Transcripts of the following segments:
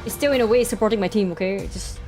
It's still in a way supporting my team, okay? Just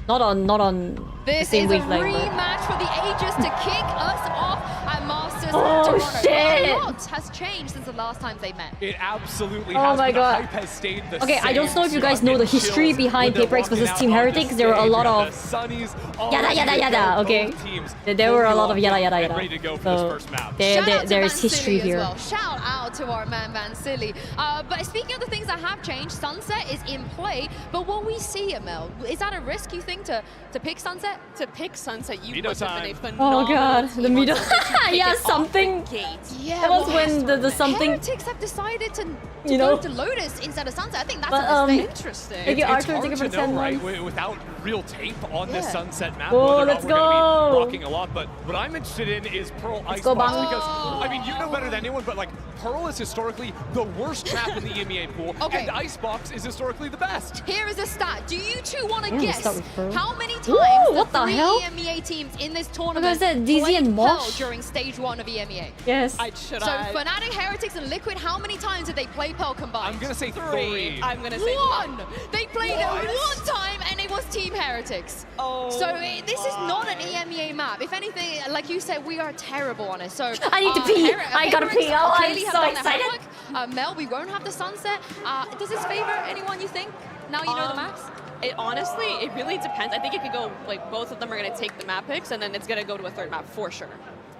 not on the This same is a wavelength. rematch for the Aegis to kick us off at Masters Oh, Toronto. shit. A lot has changed since the last time they met. It absolutely Oh has. my but the God. hype has stayed the Okay, same. I don't know if you So guys I'm know the getting history chills behind when they're PRX versus walking Team out onto Heretics. There were a stage. lot You of have the Sunnies all yada, ready yada, to yada, go, okay. both teams There were a lot of fully yada, locked yada, and yada. ready to go for So this first map. Shout out to there is Van history Silly here. as well. Shout out to our man Van Silly. But speaking of the things that have changed, Sunset is in play. But what we see, Amel, is that a risk you think to pick Sunset? To pick Sunset, you Mido must have been a time. Oh phenomenal god, team the on middle. Sunset to kick Yeah, it off the something. gate. Yeah, That was when the something. Heretics have decided to You know? go to Lotus instead of Sunset. I think that's But, a mistake. Interesting. Thank you, It's Arthur. hard Thank you for to 10 know, right? months. Without real tape on the Yeah. Sunset map, Whoa, whether or let's not we're going to go. be rocking a lot. But what I'm interested in is Pearl Let's go, Icebox Bang. because, I mean, you know better than anyone, but like Pearl is historically the worst map in the EMEA pool, Okay. and Icebox is historically the best. Here is a stat. Do you two want to Yeah, let's guess start with Pearl. how many times Ooh, the what the three hell? EMEA teams in this Look tournament at that, DZ played and Pearl Mosh. during stage 1 of EMEA? Yes. Should So I? Fnatic, Heretics, and Liquid, how many times did they play Pearl combined? I'm gonna say three. I'm gonna say One! They played What? it one time and it was Team Heretics. Oh So this is not an EMEA map. If anything, like you said, we are terrible on it. So I need to pee. Her- I gotta Heretics pee. Oh, I'm clearly have so done their excited. homework. Mel, we won't have the Sunset. Does this favor anyone you think? Now you know the maps? It honestly, it really depends. I think it could go like both of them are gonna take the map picks, and then it's gonna go to a third map for sure.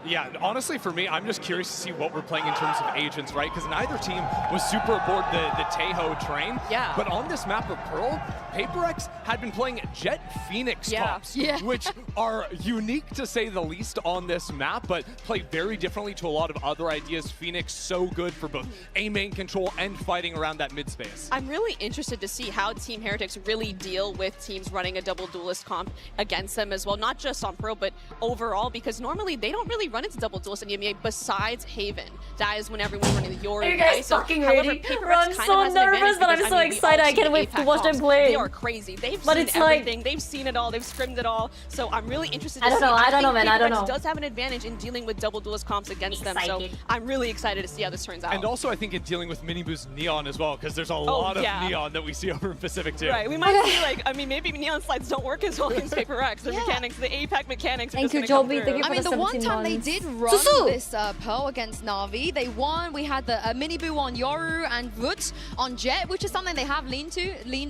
Yeah, honestly, for me, I'm just curious to see what we're playing in terms of agents, right? Because neither team was super aboard the Teho train. Yeah. But on this map of Pearl, PRX had been playing Jet Phoenix Yeah. tops, Yeah. which are unique to say the least on this map, but play very differently to a lot of other ideas. Phoenix so good for both A main control and fighting around that mid space. I'm really interested to see how Team Heretics really deal with teams running a double duelist comp against them as well, not just on Pro, but overall, because normally they don't really run into double duelists in EMEA besides Haven. That is when everyone's running the Yori. Are you guys So, fucking however, ready? PRX Bro, I'm kind so of has an nervous, advantage but I'm because, so I mean, we excited. all I see can't the wait to APAC watch them comps. play. They are crazy. They've But seen it's like- everything. They've seen it all. They've scrimmed it all. So I'm really interested to I don't see. know, I don't know, think man, I don't PRX know. does have an advantage in dealing with double duelist comps against them. So Excited. I'm really excited to see how this turns out. And also, I think in dealing with Miniboo's Neon as well, because there's a lot of yeah. Neon that we see over in Pacific too. Right, we might see like, I mean, maybe Neon slides don't work as well against PRX. The Yeah. mechanics, the APAC mechanics are Thank just you, gonna come Joby. through. Thank you I for mean, the the one 17 time they months. did run Susu. this Pearl against Na'Vi, they won. We had the Miniboo on Yoru and Woods on Jet, which is something they have leaned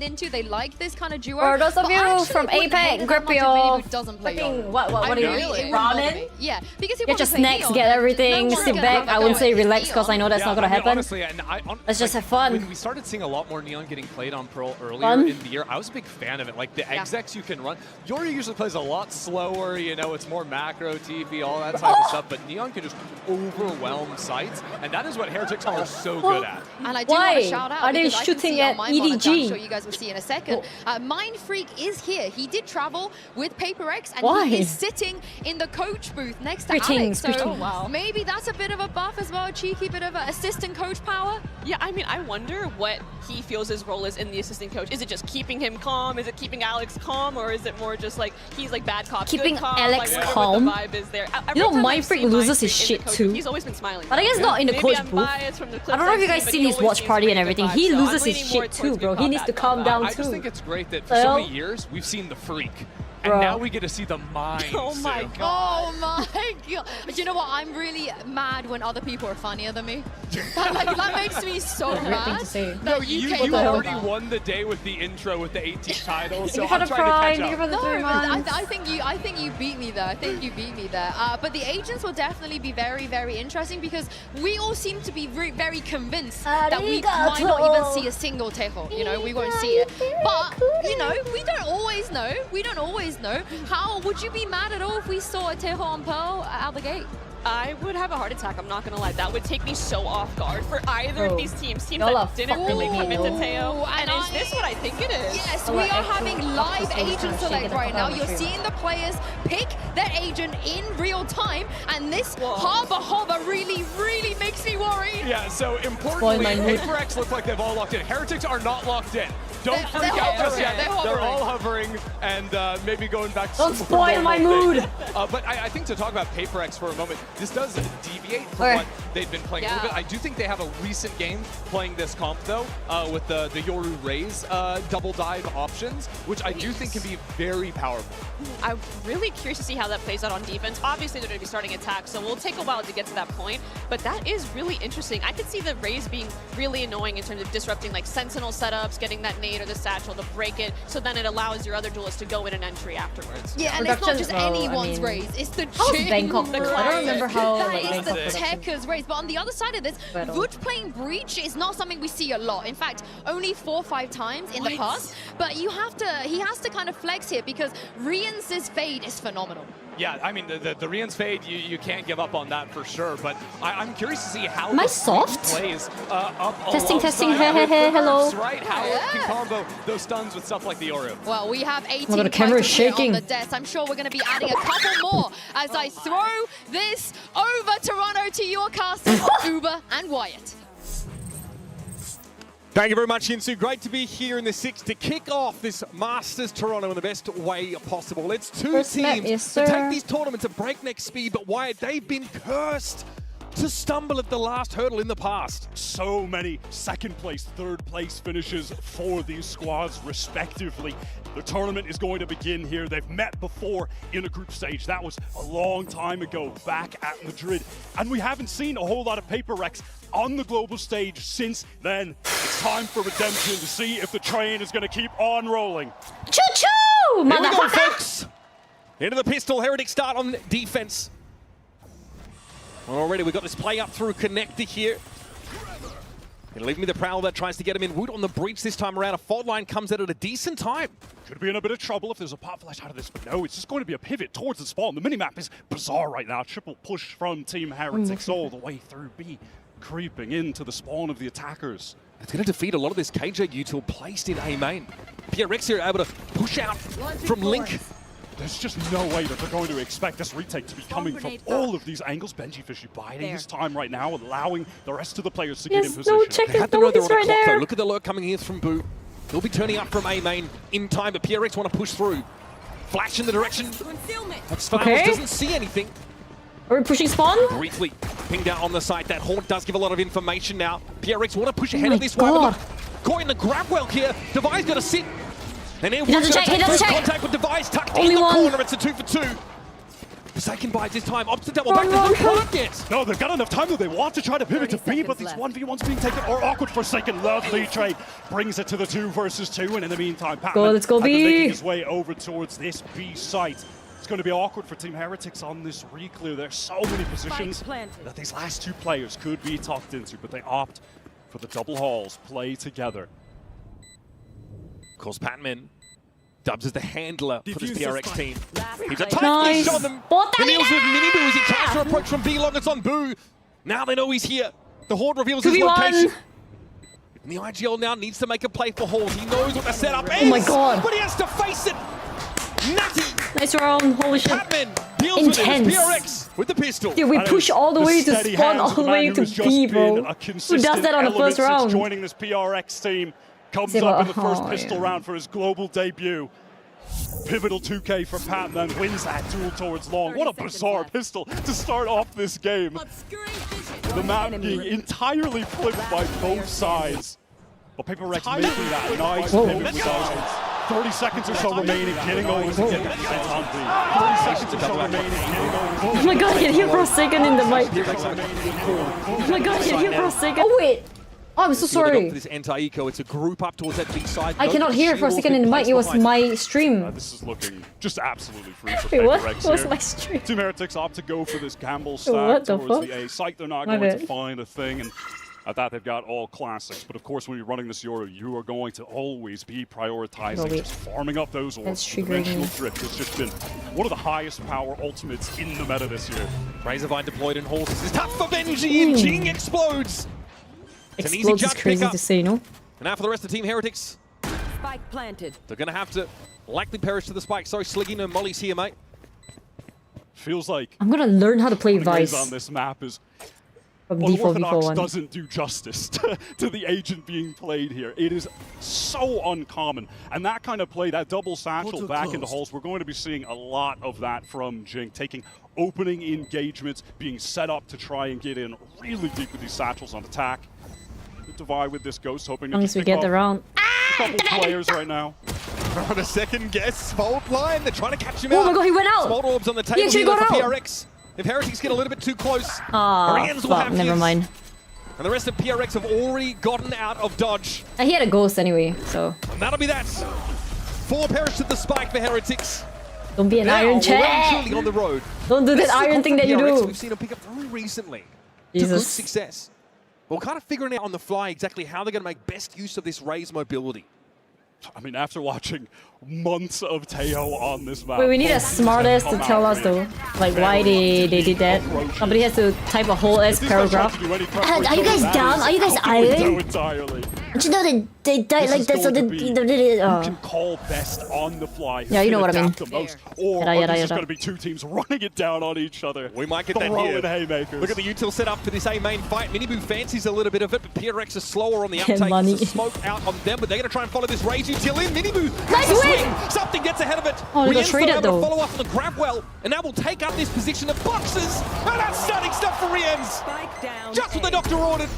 into. They like this kind of duo. For those of But you actually, from it wouldn't hate APAC, it grip that much if your Miniboo doesn't play fucking Yoru. what I are you really- eating? it wouldn't bother Ramen? me. Yeah, because he Get your wants to play snacks, Neon, get and everything, no one's sit gonna back. have I a wouldn't go say at relax Neon. because I know that's not gonna I mean, happen. Honestly, and Let's just have fun. When we started seeing a lot more Neon getting played on Pearl earlier Fun. in the year, I was a big fan of it. Like the Yeah. execs you can run. Yori usually plays a lot slower, you know, it's more macro, TP, all that type of stuff, but Neon can just overwhelm sites, and that is what Heretics are so good at. And I do Why? want to shout out Are they because I can shooting see on at my monitor, EDG? I'm sure you guys will see in a second. Mind Freak is here. He did travel with PRX, and Why? he is sitting in the coach booth next to Greetings, Alex. So greetings. maybe that's a bit of a buff as well, a cheeky bit of assistant coach power. Yeah, I mean, I wonder what he feels his role is in the assistant coach. Is it just keeping him calm? Is it keeping Alex calm? Or is it more just like he's like bad cop, Keeping good cop? Alex like, calm? What the vibe is there. You know, Every time Mind I've Freak seen loses Mind his Freak in shit the coach, too. He's always been smiling. But I guess not in the Maybe coach I'm booth. biased from the I don't know if you guys clips I've seen but his he always watch seems party to and be everything. good He vibes. So I'm loses his leaning shit more too, towards bro. good He cop, needs to bad calm cop. down I just too. think it's great that for Well- so many years, we've seen the freak. And Bro. now we get to see the mind. Oh my Sue. God. Oh my god. Do you know what? I'm really mad when other people are funnier than me. that makes me so Weird thing mad. to say. that No, you came the hell? already over. won the day with the intro with the 18 titles, so Thank you I'm for the trying prime. to Thank you catch for up. the 3 months. I think you beat me there. I think you beat me there. But the agents will definitely be very, very interesting because we all seem to be very convinced that we might not even see a single Teho. You know, we won't see it. But you know, we don't always know. We don't always know. How would you be mad at all if we saw a Teho on Pearl out the gate? I would have a heart attack, I'm not gonna lie. That would take me so off guard for either Bro. of these teams. Teams Y'all are that didn't fucking really mean, commit to though. Teo. And And is this what I think it is? Yes, Oh, we I are actually having fuck live this game, agent trying to select shake it right up now. on the You're stream. seeing the players pick their agent in real time, and this Whoa. hover really, really makes me worried. Yeah, so Spoil importantly, my mood. PRX look like they've all locked in. Heretics are not locked in. Don't They're freak out just hovering, yet. they're They're hovering. all hovering and maybe going back to Don't some more spoil my normal mood. things. But I think to talk about PRX for a moment, this does deviate from what they've been playing a little bit. I do think they have a recent game playing this comp though, with the Yoru Raze double dive options, which I do think can be very powerful. I'm really curious to see how that plays out on defense. Obviously, they're going to be starting attack, so we'll take a while to get to that point. But that is really interesting. I could see the Raze being really annoying in terms of disrupting like Sentinel setups, getting that nade or the satchel to break it, so then it allows your other duelists to go in an entry afterwards. Yeah, and it's not just anyone's Raze, it's the Bangkok. I don't remember how that is Bangkok the Tekka's Raze. But on the other side of this, Wood playing Breach is not something we see a lot. In fact, only 4 or 5 times in the past. But he has to kind of flex here because Rian's fade is phenomenal. Yeah, I mean, the Rian's fade, you can't give up on that for sure, but I'm curious to see how Am I soft? plays up Testing, alongside with hello. Burps, right? How it can combo those stuns with stuff like the Yoru. Well, we have 18 the camera is fighters shaking. on the desk. I'm sure we're going to be adding a couple more as I throw this over Toronto to your casters, Uber and Wyatt. Thank you very much, Insu. Great to be here in the 6 to kick off this Masters Toronto in the best way possible. It's two teams to take these tournaments at breakneck speed, but Wyatt, they've been cursed to stumble at the last hurdle in the past. So many second place, third place finishes for these squads respectively. The tournament is going to begin here. They've met before in a group stage. That was a long time ago back at Madrid. And we haven't seen a whole lot of PRX on the global stage since then. It's time for redemption to see if the train is going to keep on rolling. Choo-choo! Here we go, folks. Into the pistol. Heretic start on defense. Already we've got this play up through connector here. Gonna leave me the Prowler that tries to get him in. Wood on the breach this time around. A fault line comes out at a decent time. Could be in a bit of trouble if there's a pop flash out of this, but no, it's just going to be a pivot towards the spawn. The minimap is bizarre right now. Triple push from Team Heretics all the way through B, creeping into the spawn of the attackers. It's going to defeat a lot of this KJ util placed in A main. PRX here able to push out from Link. There's just no way that they're going to expect this retake to be coming from all of these angles. Benji Fishy biding his time right now, allowing the rest of the players to get in position. check They his had to know they're on right a clock, though. there. Look at the lurk coming here from Boo. They'll be turning up from A main in time, but PRX want to push through. Flash in the direction. Flowers doesn't see anything. Are we pushing spawn? Briefly pinged out on the site. That haunt does give a lot of information now. PRX want to push ahead my of this one. God. Caught in the grab well here. Device got to sit. And here doesn't check, he doesn't check. Contact with Device tucked Only in the one. corner. It's a 2 for 2. Second buys this time. Opts to double back. Run, There's no run. clock yet. No, they've got enough time that they want to try to pivot to B, but these 1v1s being taken are awkward for a second. Lovely trade brings it to the 2 versus 2, and in the meantime, Patman let's go has been B. making his way over towards this B site. It's going to be awkward for Team Heretics on this reclear. There's so many positions that these last 2 players could be tucked into, but they opt for the double halls play together. Of course, Patman dubs as the handler for this PRX team. He's a tight Nice. leash on them. Bought that The Niels in with Mini Boo as he there. tries to approach from B long. It's on Boo. Now they know he's here. The Horde reveals his 2v1. location. And the IGL now needs to make a play for Halls. He knows what the setup is. Oh my God. But he has to face it. Natty. Nice round, holy shit. Patman deals with it. Intense. It's PRX with the pistol. Dude, we And push it's all the way to steady spawn, hands all of the man way who to has just B, been bro. a Who does consistent that on the element first since round? joining this PRX team. Comes Yeah, up in the but- first oh, pistol yeah. round for his global debut. Pivotal 2K for Patman, wins that duel towards long. What a bizarre pistol to start off this game. The map being entirely flipped by both sides. But PRX making that nice pivot with those 30 seconds or so remaining, getting over to get that defense on B. 30 seconds or so remaining, getting over Oh my god, I can hear for a second in the mic. Oh my god, I can hear for a second. Oh wait. Oh, I'm so See what they got sorry. for this anti-eco. It's a group up towards that big side. I cannot hear for a second in the mic. It was my stream. This is looking just absolutely free for Wait, what? PRX What was here. my stream? Team Heretics opt to go for this gamble What stack the towards fuck? the A site. They're not My going to bad. find a thing, and at that they've got all classics. But of course, when you're running this Euro, you are going to always be prioritizing just farming up those orbs. That's triggering Dimensional me. Drift has just been one of the highest power ultimates in the meta this year. Razorvine deployed in Halls. This is tough for Benji, and Jing explodes. It's an easy Explodes is jump crazy pickup. to say, no? And now for the rest of Team Heretics, Spike planted. they're going to have to likely perish to the spike. Sorry, Sliggy, no Molly's here, mate. Feels like I'm gonna learn how to play putting Raze on Vice. this map is From Well, D4v4 Orthodox one. doesn't do justice to the agent being played here. It is so uncommon. And that kind of play, that double satchel back into holes, we're going to be seeing a lot of that from Jing, taking opening engagements, being set up to try and get in really deep with these satchels on attack. Divide with this Ghost, hoping to As long as we get the round. a couple players right now. On a second guess, Fault line. They're trying to catch him Oh out. my god, he went out! Small orbs on the He table actually here got for out! PRX. If Heretics get a little bit too close, Ah, Oriens will fuck, have never his. mind. And the rest of PRX have already gotten out of dodge. He had a ghost anyway, so And that'll be that. 4 perish to the spike for Heretics. don't be an Now, iron we're well chair. and truly on the road. Don't do This that is a iron call thing from that you PRX do. We've seen them pick up very recently. To good Jesus. success. We're kind of figuring out on the fly exactly how they're going to make best use of this Raze mobility. I mean, after watching months of Teo on this map. Wait, we need a smartest to tell us though, like why they did that. Somebody has to type a whole ass paragraph. Are you guys dumb? Are you guys iron? Entirely. Don't you know that they died like that so Who that can call best on the fly? Who Yeah, you can know what I mean. adapt the most? Or Yada, are yada, these just yada. going to be two teams running it down on each other? We might get that Throwing here. haymakers. Look at the util set up for this A main fight. Miniboo fancies a little bit of it, but PRX is slower on the Get uptake. money. There's a smoke out on them, but they're going to try and follow this Raze util in. Miniboo Nice has a win! swing. Something gets ahead of it. Oh, they got Rien's traded, able to though. follow up on the grab well, and now will take up this position of boxes. And that's stunning stuff for Rien's. Just what the doctor ordered.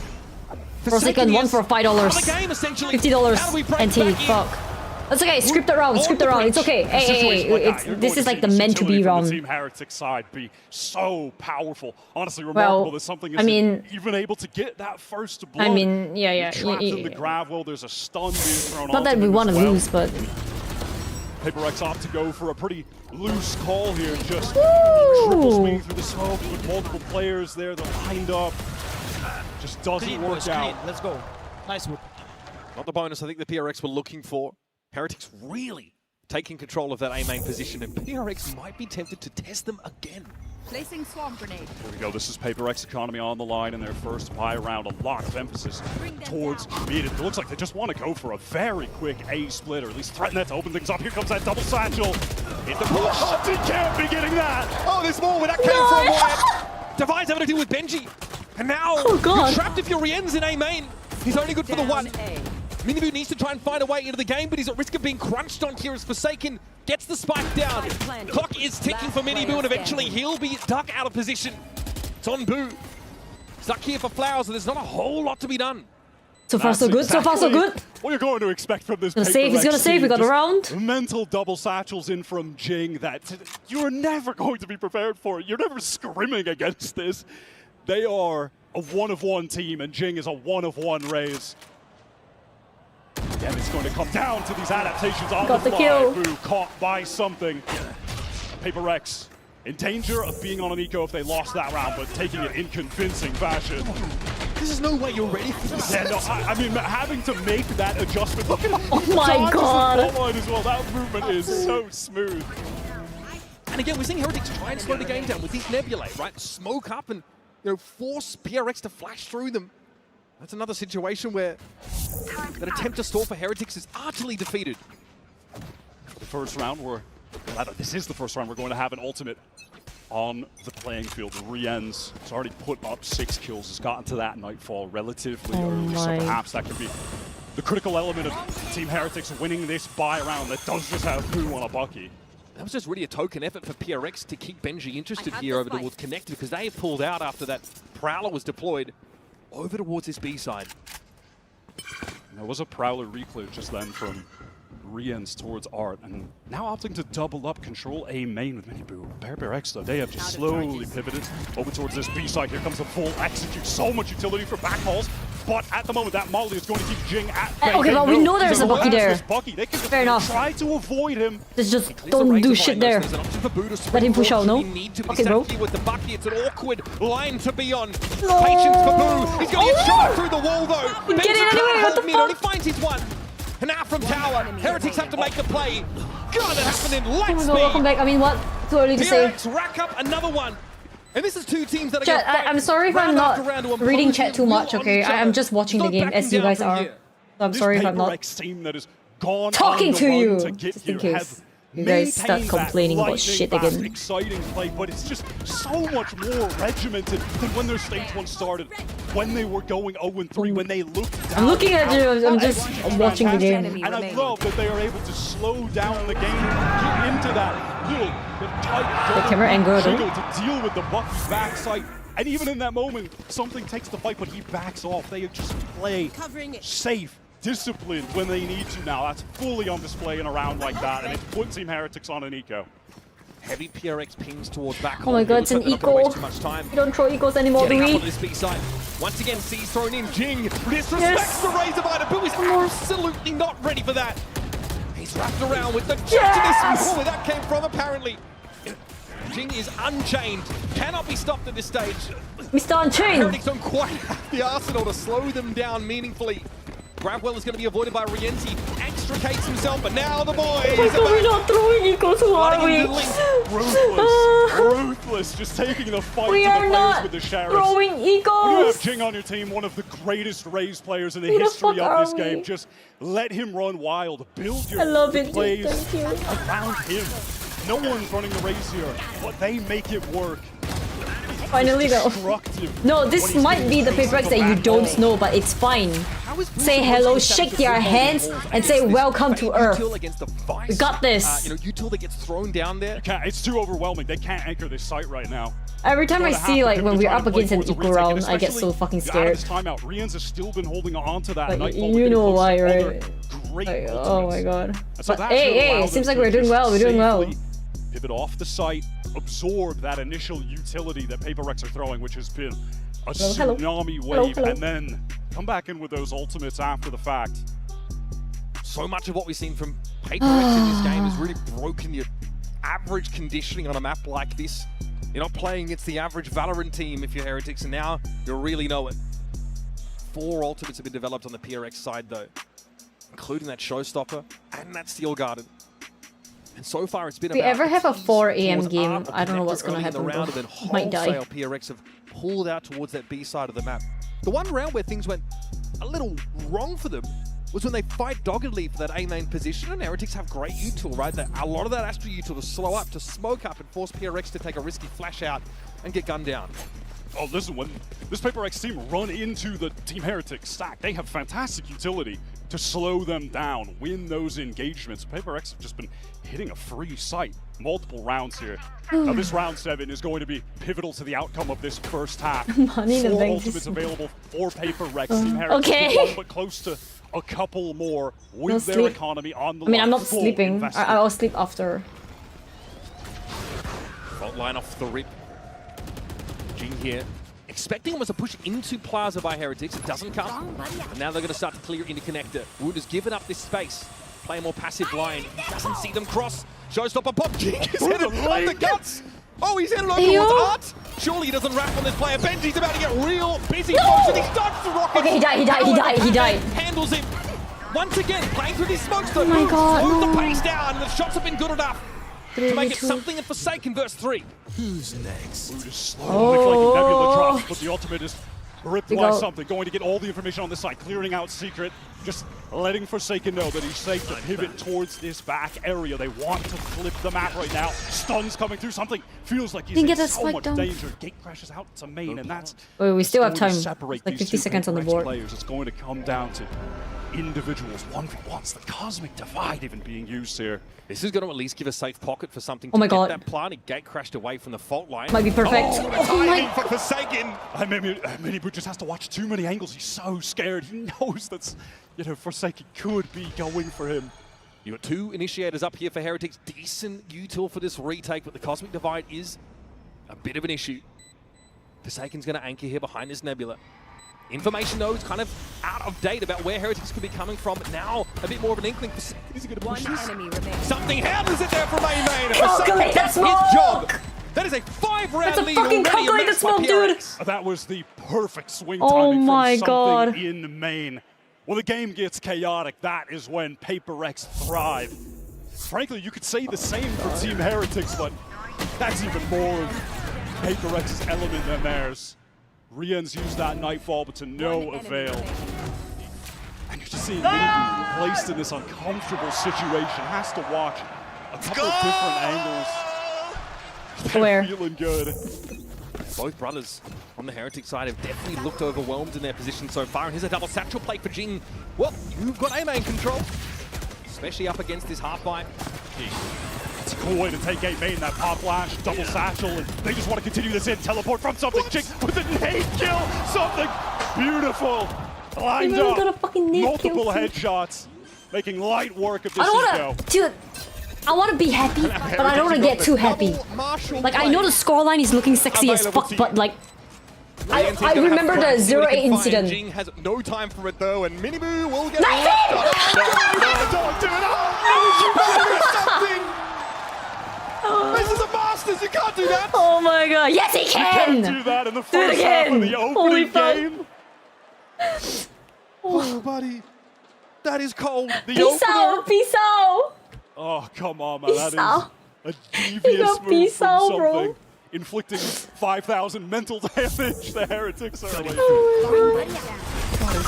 For a second, one for $5. Out of the game, essentially. $50 How do we break NT. back in? Fuck. That's okay. Script the round. On Script the the round. It's bridge. okay. This is like the meant to be round. Team Heretic side be so powerful. Honestly, remarkable Well, that something I isn't mean- even able to get that first blow. I mean, yeah. You're trapped in the grab well. There's a stun being thrown. Not that onto we him want to as well. lose, but PRX opt to go for a pretty loose call here. Just triple swing Ooh. through the smoke with multiple players there. They're lined up. Just doesn't work out. Let's go. Nice work. Not the bonus I think the PRX were looking for. Heretics really taking control of that A main position, and PRX might be tempted to test them again. Placing swarm grenade. Here we go. This is PRX economy on the line in their first buy round. A lot of emphasis towards mid. It looks like they just want to go for a very quick A split, or at least threaten that to open things up. Here comes that double satchel. It's the push. He can't be getting that. Oh, there's more where that came from, Wyatt. Divine's having to deal with Benji. And now God. you're trapped if you're Rien's in A main. He's only good for the one. Miniboo needs to try and find a way into the game, but he's at risk of being crunched on here as Forsaken gets the spike down. Clock is ticking for Miniboo, and eventually he'll be stuck out of position. It's on Boo. Stuck here for Flowers, and there's not a whole lot to be done. so far so good. So far so good. What you're going to expect from this. Gonna save, he's PRX gonna save, we got a team. round. Just mental double satchels in from Jing that you're never going to be prepared for. You're never scrimming against this. They are a one-of-one team, and Jing is a one-of-one Raze. And it's going to come down to these adaptations on Got the the fly. kill. Boo caught by something. PRX in danger of being on an eco if they lost that round, but taking it in convincing fashion. There's no way you're ready for this. Yeah, no, I mean, having to make that adjustment. Look at Oh my dodges the God. ball line as well. That movement is so smooth. And again, we're seeing Heretics try and slow the game down with these nebulae, right? Smoke up and, force PRX to flash through them. That's another situation where that attempt to stall for Heretics is utterly defeated. The first round, this is the first round we're going to have an ultimate on the playing field. Rien's has already put up 6 kills, has gotten to that Nightfall relatively early, so my. perhaps that could be the critical element of Team Heretics winning this buy round that does just have Boo on a Bucky. That was just really a token effort for PRX to keep Benji interested here over towards Connected, because they pulled out after that Prowler was deployed over towards this B side. And there was a Prowler reclear just then from Rien's towards Art, and now opting to double up control A main with Miniboo. PRX though, they have just slowly pivoted over towards this B side. Here comes a full execute. So much utility for backhalls, but at the moment that Molly is going to keep Jing at bay. Okay, but we know there's a Bucky there. Bucky. They can just Fair enough. try to avoid him. Just don't do shit there. Let him push out, no? Okay, bro. With the Bucky, it's an awkward line to be on. Patience for Boo. He's going to get shot through the wall though. Get it anyway, what the Mid, fuck? only finds his one. And now from Tower, Heretics have to make the play. God, that happened in light Oh my speed. God, welcome back. I mean, what? Too early to say. PRX rack up another one. And this is two teams that are Chat, going to fight I'm sorry if I'm round not after round to reading impose chat too their much, will on okay? each I'm other. just watching There's the no game as backing you down guys from are. here. So I'm This sorry if I'm not. PRX team that has gone Talking on the to run you, to get just in here case. You guys start complaining about shit again. Exciting play, but it's just so much more regimented than when their stage 1 started. When they were going 0-3, when they looked down. I'm looking at you, I'm just watching the game. And I love that they are able to slow down the game and get into that little tight camera angle to deal with the Bucky backside. And even in that moment, something takes the fight, but he backs off. They just play safe, disciplined when they need to now. That's fully on display in a round like that, and it's put Team Heretics on an eco. Heavy PRX pings towards back. Oh my god, it's an eco. We don't throw ecos anymore, do we? This B side. Once again, C's thrown in. Jing disrespects the Razorbinder, but was absolutely not ready for that. He's wrapped around with the yes! Where that came from, apparently. Jing is unchained, cannot be stopped at this stage. Mr. Unchained! Heretics don't quite have the arsenal to slow them down meaningfully. Grabwell is going to be avoided by Rienti, extricates himself, but now the boys oh my god, we're not throwing ecos, who are we? Ruthless, just taking the fight we to the are players not with the Sheriffs. Throwing ecos! When you have Jing on your team, one of the greatest Raze players in the history of this game. Just let him run wild, build your plays around him. No one's running the Raze here, but they make it work. Finally though. No, this might be the PRX that you don't know, but it's fine. Say hello, shake their hands, and say welcome to Earth. We got this. Util that gets thrown down there. It's too overwhelming. They can't anchor this site right now. Every time I see like when we're up against an equal round, I get so fucking scared. Riens has still been holding on to that. Like, you know why, right? Like, oh my god. But hey, seems like we're doing well. We're doing well. Pivot off the site, absorb that initial utility that PRX are throwing, which has been a tsunami wave, and then come back in with those ultimates after the fact. So much of what we've seen from PRX in this game has really broken your average conditioning on a map like this. You're not playing against the average Valorant team if you're Heretics, and now you really know it. 4 ultimates have been developed on the PRX side though, including that Showstopper and that Steel Garden. And so far it's been if we ever have a 4 AM game, I don't know what's going to happen, bro. Might die. PRX have pulled out towards that B side of the map. The one round where things went a little wrong for them was when they fight doggedly for that A main position, and Heretics have great util, right? A lot of that Astra util to slow up, to smoke up, and force PRX to take a risky flash out and get gunned down. Oh, listen, when this PRX team run into the Team Heretics stack, they have fantastic utility to slow them down, win those engagements. PRX have just been hitting a free site multiple rounds here. Now this round 7 is going to be pivotal to the outcome of this first half. 4 ultimates available for PRX. Team Heretics one, but close to a couple more with their economy on the line. I mean, I'm not sleeping. I'll sleep after. Fault line off the rip. Jing here. Expecting almost a push into Plaza by Heretics. It doesn't come. And now they're going to start to clear into Connector. Wood has given up this space. Play a more passive line. He doesn't see them cross. Showstopper pop. Jing is headed on the guts. Oh, he's headed over towards Art. Surely he doesn't wrap on this player. Benji's about to get real busy. No! He dodged the rocket. Okay, he died. Handles him. Once again, playing through these smokes. Oh my god, slowed the pace down. The shots have been good enough to make it something in Forsaken verse 3. Who's next? Wood is slowly flanking Nebula drops, but the ultimate is ripped by something. Going to get all the information on this side, clearing out Secret, just letting Forsaken know that he's safe to pivot towards this back area. They want to flip the map right now. Stuns coming through, something feels like he's in so much danger. Gate crashes out to main, and that's we still have time. Like 50 seconds on the board. Players. It's going to come down to individuals, 1v1s, the cosmic divide even being used here. This is going to at least give a safe pocket for something to get that plant. He gate crashed away from the fault line. Might be perfect. Oh my for Forsaken. Miniboot just has to watch too many angles. He's so scared. He knows that's, Forsaken could be going for him. You got 2 initiators up here for Heretics. Decent util for this retake, but the cosmic divide is a bit of an issue. Forsaken's going to anchor here behind this Nebula. Information, though, is kind of out of date about where Heretics could be coming from, but now a bit more of an inkling. Is he going to push this? Something handles it there from main. Calculate that smoke! His job. That is a 5-round lead already. Calculate that smoke, dude! That was the perfect swing timing from something in main. When the game gets chaotic, that is when PRX thrive. Frankly, you could say the same for Team Heretics, but that's even more of PRX's element than theirs. Riens used that Nightfall, but to no avail. And you're just seeing Lee placed in this uncomfortable situation, has to watch a couple of different angles. Where? Feeling good. Both brothers on the Heretic side have definitely looked overwhelmed in their position so far, and here's a double satchel play for Jing. Well, you've got A main control, especially up against this half bite. It's a cool way to take A main, that pop flash, double satchel, and they just want to continue this in. Teleport from something. Jing with a nade kill, something beautiful. Lined up, got a fucking nade multiple kill. headshots, making light work of this eco. Dude, I want to be happy, but I don't want to get too happy. Like, I know the scoreline is looking sexy as fuck, but like, I remember the 0-8 incident. Jing has no time for it though, and Miniboo will get Knife him! Don't do it! This is a Masters, you can't do that! Oh my god, yes he Can't can! do that in the Do it first half of again! the Holy opening fuck. game. Oh, buddy. That is cold. The Peace opener. out, peace out! Oh, come on, man. That Peace out. is a devious got move peace from out, something. bro. Inflicting 5,000 mental damage, the Heretics early. Oh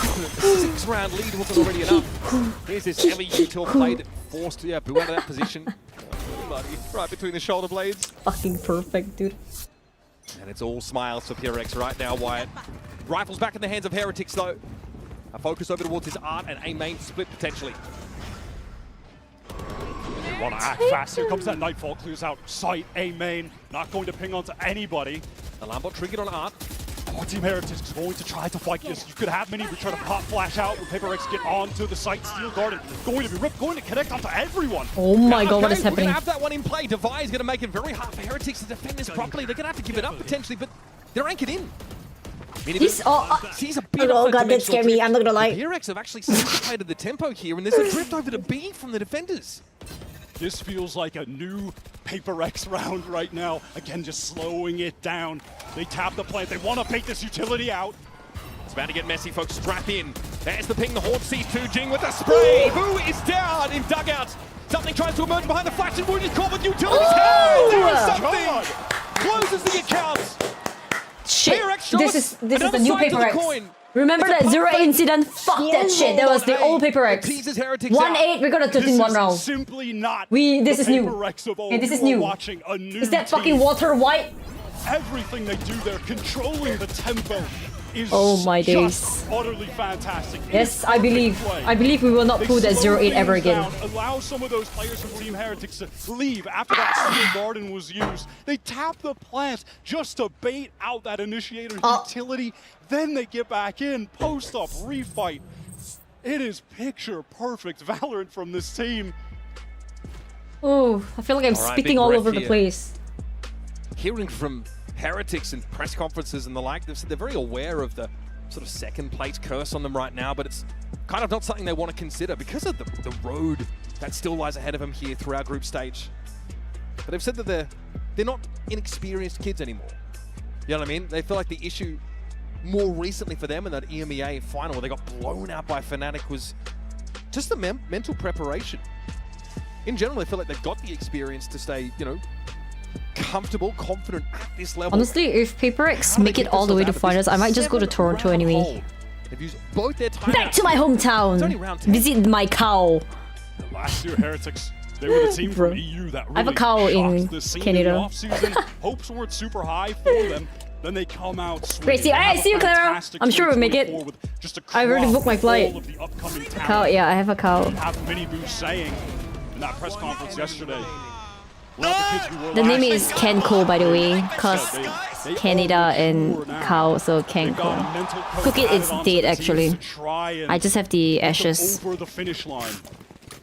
6-round lead wasn't already enough. Here's this heavy util play that forced Boo out of that position. Buddy, right between the shoulder blades. Fucking perfect, dude. And it's all smiles for PRX right now, Wyatt. Rifles back in the hands of Heretics though. A focus over towards his art and A main split potentially. They want to act fast. Here comes that Nightfall, clears out sight, A main, not going to ping onto anybody. Alarm bot triggered on art. Oh, Team Heretics is going to try to fight this. You could have Miniboo try to pop flash out when PRX get onto the site. Steel Garden going to be ripped, going to connect onto everyone. Oh my god, what is We're happening? gonna have that one in play. Devi is gonna make it very hard for Heretics to defend this properly. They're gonna have to give it up potentially, but they're anchored in. This, Sees a bit Oh of god, that scared me. I'm not gonna lie. PRX have actually simplified the tempo here, and there's a drift over to B from the defenders. This feels like a new PRX round right now. Again, just slowing it down. They tap the plant. They want to bait this utility out. It's about to get messy, folks. Strap in. There's the ping. The Horde sees 2. Jing with the spray. Boo is down in dugout. Something tries to emerge behind the flash, and Wood is caught with utilities. Ooh! There is something. Closes the account. Shit, PRX show this us is the another new side to the PRX. coin. Remember It's a that 0 pump fake. incident? Fuck that shit. That was the old PRX. Teases Heretics 1-8, we're gonna This 13 one is round. simply not This the is new. PRX of old. Yeah, this is You are new. watching a new Is that team. fucking water white? Everything they do, they're controlling the tempo. Is Oh my just days. utterly fantastic. Yes, I believe. I believe we will not They pull that slow 0-8 ever things again. down, allow some of those players from Team Heretics to leave after that Steel Garden was used. They tap the plant just to bait out that initiator utility. Then they get back in, post up, refight. It is picture perfect Valorant from this team. Oh, I feel like I'm All right, spitting big all breath over the here. place. Hearing from Heretics and press conferences and the like, they've said they're very aware of the sort of second place curse on them right now, but it's kind of not something they want to consider because of the road that still lies ahead of them here through our group stage. But they've said that they're not inexperienced kids anymore. You know what I mean? They feel like the issue more recently for them in that EMEA final where they got blown out by Fnatic was just the mental preparation. In general, they feel like they've got the experience to stay, you know, comfortable, confident at this level. Honestly, if PRX make it all the way to finals, I might just go to Toronto anyway. They've used both their timeouts. Back to my It's only hometown. round 10. Visit my cow. Last year, Heretics, they were the team Bro. from EU that really I have a cow in shocked the scene Canada. in the offseason. Hopes weren't super high for them. Then they come out swinging. Gracie, They alright, have a see you, Clara. fantastic I'm sure we'll make it. 2024 with just a I've already booked my crop flight. full of the upcoming Cow, talent. yeah, I have a cow. Have Miniboo saying in that press conference yesterday. Well, the kids who were The last name year, is Kenko, by the way, cause they Canada are and pure now. cow, so They've got a Kenko. mental coach Cookie added is onto dead, the actually. teams to try and I just have the get them ashes. over the finish line.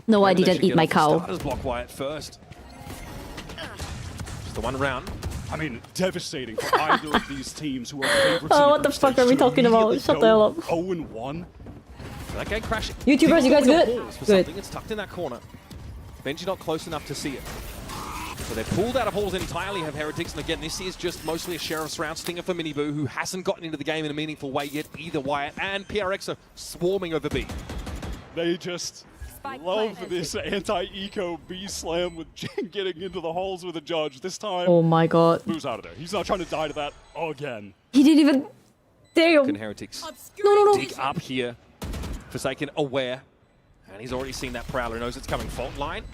No, I Maybe they didn't should eat get my off the cow. starters block Wyatt first. Just the one round. I mean, devastating for either of these teams who are favorites. Oh, in what the group fuck stage are we to talking about? immediately Shut the hell up. go 0-1. That game crashing. YouTubers, you guys good? For Good. something. It's tucked in that corner. Benji not close enough to see it. So they're pulled out of halls entirely, have Heretics. And again, this is just mostly a Sheriff's round stinger for Miniboo, who hasn't gotten into the game in a meaningful way yet either. Wyatt and PRX are swarming over B. They just love this anti-eco B slam with Jing getting into the halls with a judge. This time, Oh my god. Boo's out of there. He's not trying to die to that again. He didn't even... Can Damn. Heretics No. dig up here? Forsaken aware. And he's already seen that Prowler, knows it's coming. Fault line.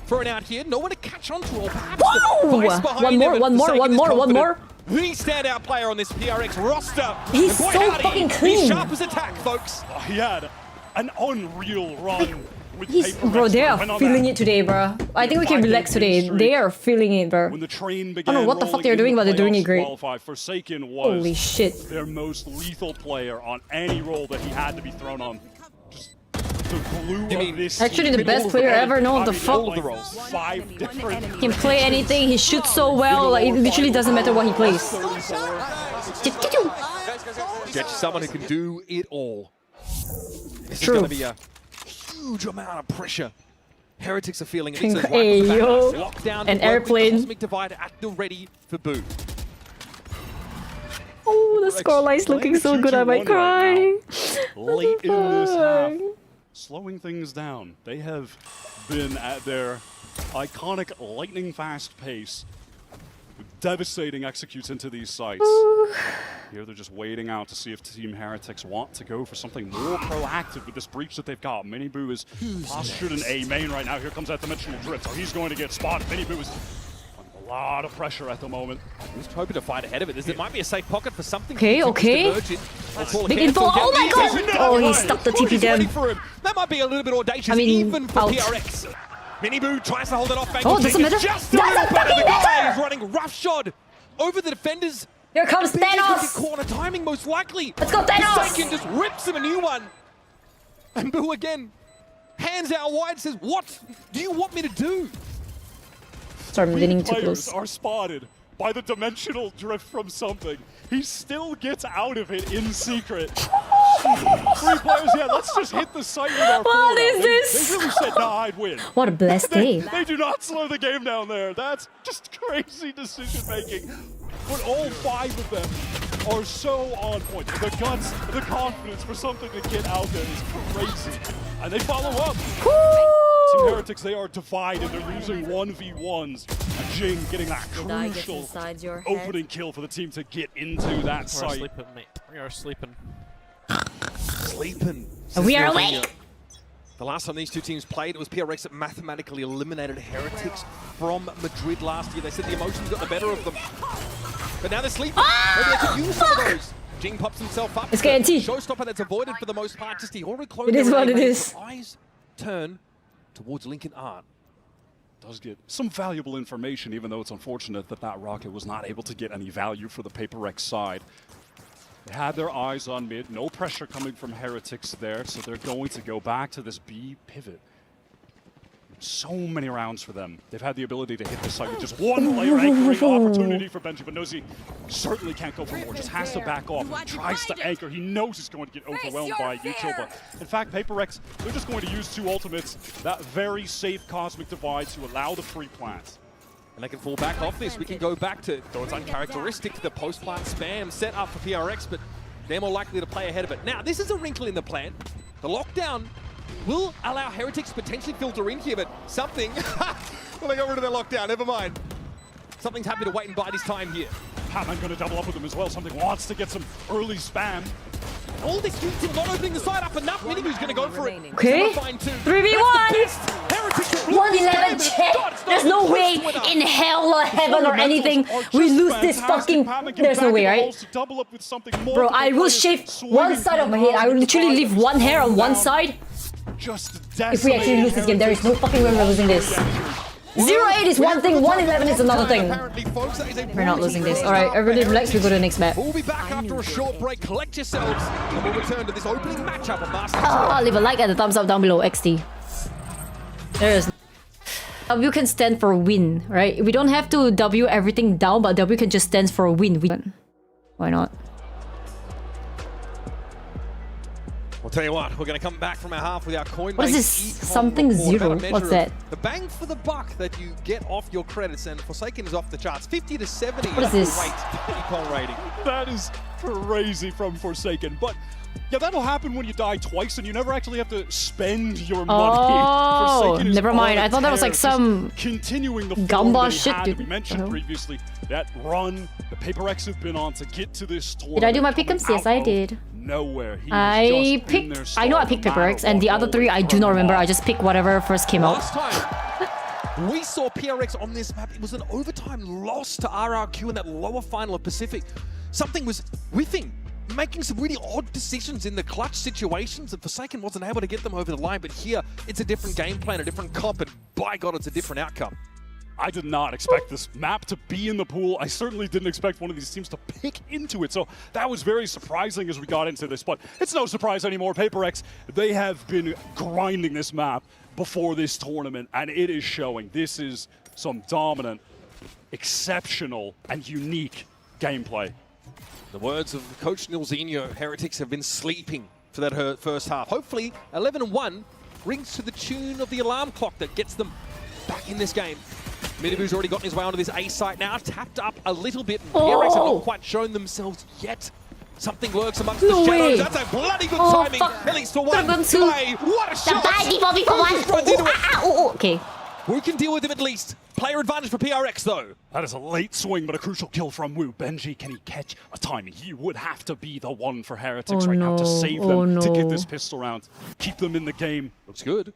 thrown out here. No one to catch on to, or perhaps Whoa! the vice behind One more, him, one more, Forsaken one is more, one more. confident. The standout player on this PRX roster. He's And boy, so howdy, fucking clean. He's sharp as attack, folks. He had an unreal run with PRX. Bro, they are Went on feeling that it today, bro. I think we can relax today. They are feeling it, bro. When the train I began don't know what the fuck they're doing, but they're doing it great. Forsaken was Holy shit. their most lethal player on any role that he had to be thrown on. Just the glue of this Actually, the team. best player ever. No, the I mean, fuck. all the roles. 5 different. He can play anything. He shoots so well. Like, it literally doesn't matter what he plays. Get you someone who can do it all. This True. is going to be a huge amount of pressure. Heretics are feeling it. It's Hey, yo. lockdown. An airplane. Cosmic Divide at the ready for Boo. Oh, the scoreline's looking so good. I might cry. Late in this half, slowing things down. They have been at their iconic lightning-fast pace. Devastating executes into these sites. Here they're just waiting out to see if Team Heretics want to go for something more proactive with this breach that they've got. Miniboo is postured in A main right now. Here comes that dimensional drift, so he's going to get spotted. Miniboo is under a lot of pressure at the moment. He's hoping to fight ahead of it. There might be a safe pocket for something. Okay, okay. Big info. Oh my god! Oh, he stuck the TP down. That might be a little bit audacious, I mean, even for out. PRX. Miniboo tries to hold it off. Oh, doesn't matter. Just a Doesn't little better. The fucking guy matter. is running roughshod over the defenders. Here comes BG could get Thanos! corner timing, most likely. Let's go, Thanos! Forsaken just rips him a new one. And Boo again, hands out wide, says, "What do you want me to do?" Sorry, I'm leaning too Players close. are spotted by the dimensional drift from something. He still gets out of it in secret. 3 players, yeah, let's just hit the site with our What forward. is this? They really said, nah, I'd win. What a blessed day. They do not slow the game down there. That's just crazy decision making. But all 5 of them are so on point. The guts, the confidence for something to get out there is crazy. And they follow up. Team Heretics, they are divided. They're using 1v1s. And Jing getting that crucial opening kill for the team to get into that site. Sleeping, mate. We are sleeping. Sleeping. We are awake! The last time these two teams played, it was PRX that mathematically eliminated Heretics from Madrid last year. They said the emotions got the better of them. But now they're sleeping. Maybe they could use some of those. Jing pops himself up. It's KNT. Showstopper that's avoided for the most part. Just the already closed. It is what it is. Eyes turn towards Lincoln Art. Does get some valuable information, even though it's unfortunate that that rocket was not able to get any value for the PaperX side. They had their eyes on mid, no pressure coming from Heretics there, so they're going to go back to this B pivot. So many rounds for them. They've had the ability to hit the site with just one layer anchoring opportunity for Benji, but knows he certainly can't go for more, just has to back off. He tries to anchor, he knows he's going to get overwhelmed by neutral, but in fact, PaperX, they're just going to use 2 ultimates, that very safe Cosmic Divide to allow the free plants. And they can fall back off this. We can go back to, though it's uncharacteristic, the post-plant spam set up for PRX, but they're more likely to play ahead of it. Now, this is a wrinkle in the plan. The lockdown will allow Heretics to potentially filter in here, but something... well, they got rid of their lockdown, never mind. Something's happy to wait and bide his time here. Patman going to double up with them as well. Something wants to get some early spam. All this cute team not opening the side up enough. Miniboo's going to go for it. Okay. 3v1! 111 check! There's no way in hell or heaven or anything we lose this fucking... There's no way, right? Bro, I will shave one side of my head. I will literally leave one hair on one side. If we actually lose this game, there is no fucking way we're losing this. 0-8 is one thing, 111 is another thing. We're not losing this. Alright, everybody relax, we go to the next map. We'll be back after a short break. Collect yourselves, and we'll return to this opening matchup of Masters. Leave a like and a thumbs up down below, XD. There is... W can stand for win, right? We don't have to W everything down, but W can just stand for a win. Why not? I'll tell you what, we're going to come back from our half with our coin. What is this? Something zero? What's that? The bang for the buck that you get off your credits, and Forsaken is off the charts. 50 to 70. What is this? Econ rating. That is crazy from Forsaken, but yeah, that'll happen when you die twice and you never actually have to spend your money. Oh, never mind. I thought that was like some continuing the Gamba shit. That we mentioned previously. That run the PaperX have been on to get to this tournament. Did I do my pick'ems? Yes, I did. Nowhere. I picked. I know I picked PaperX, and the other 3 I do not remember. I just picked whatever first came out. Last time, We saw PRX on this map. It was an overtime loss to RRQ in that lower final of Pacific. Something was whiffing, making some really odd decisions in the clutch situations, and Forsaken wasn't able to get them over the line. But here, it's a different game plan, a different comp, and by God, it's a different outcome. I did not expect this map to be in the pool. I certainly didn't expect one of these teams to pick into it. So that was very surprising as we got into this. But it's no surprise anymore. PRX, they have been grinding this map before this tournament, and it is showing. This is some dominant, exceptional, and unique gameplay. The words of Coach Nilzinho, Heretics have been sleeping for that first half. Hopefully, 11-1 rings to the tune of the alarm clock that gets them back in this game. Midibu's already gotten his way onto this A site now, tapped up a little bit. And PRX have not quite shown themselves yet. Something lurks amongst the shadows. That's a bloody good timing. At least for one play. What a shot! Okay. We can deal with him at least. Player advantage for PRX though. That is a late swing, but a crucial kill from Wu. Benji, can he catch a timing? He would have to be the one for Heretics now to save them, to get this pistol round, keep them in the game. Looks good.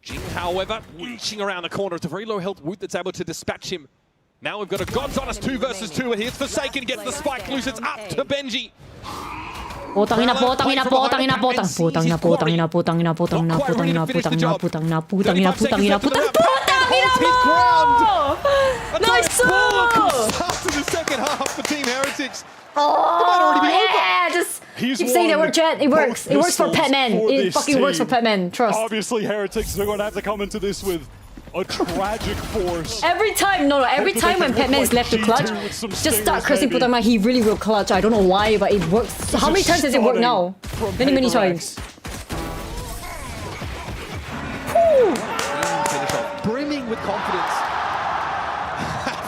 Jing, however, inching around the corner. It's a very low health Woot that's able to dispatch him. Now we've got a God's Honest 2 versus 2, and here's Forsaken, gets the spike loose. It's up to Benji. Nice After the second half for Team Heretics. Yeah, just keep saying that word, chat. It works. It works for Petman. It fucking works for Petman. Trust. Obviously, Heretics, they're going to have to come into this with a tragic force. Every time, every time when Petman is left to clutch, just start cursing Putama. He really will clutch. I don't know why, but it works. So how many times does it work now? Many times. Finish off, brimming with confidence.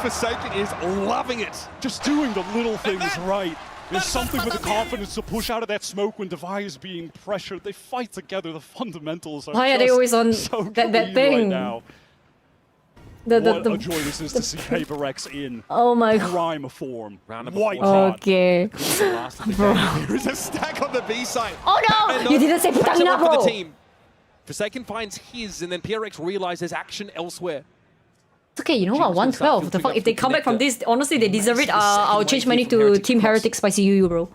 Forsaken is loving it. Just doing the little things right. There's something with the confidence to push out of that smoke when Devi is being pressured. They fight together. The fundamentals are Why are they always on so that thing? Right now. What a joy this is to see PRX in prime form. White hot. Okay. There's a stack on the B side. Oh no! You didn't say Putangina, bro! Forsaken finds his, and then PRX realizes action elsewhere. It's okay, you know what? 112. The fuck? If they come back from this, honestly, they deserve it. I'll change my name to Team Heretics Spicyuuu, bro.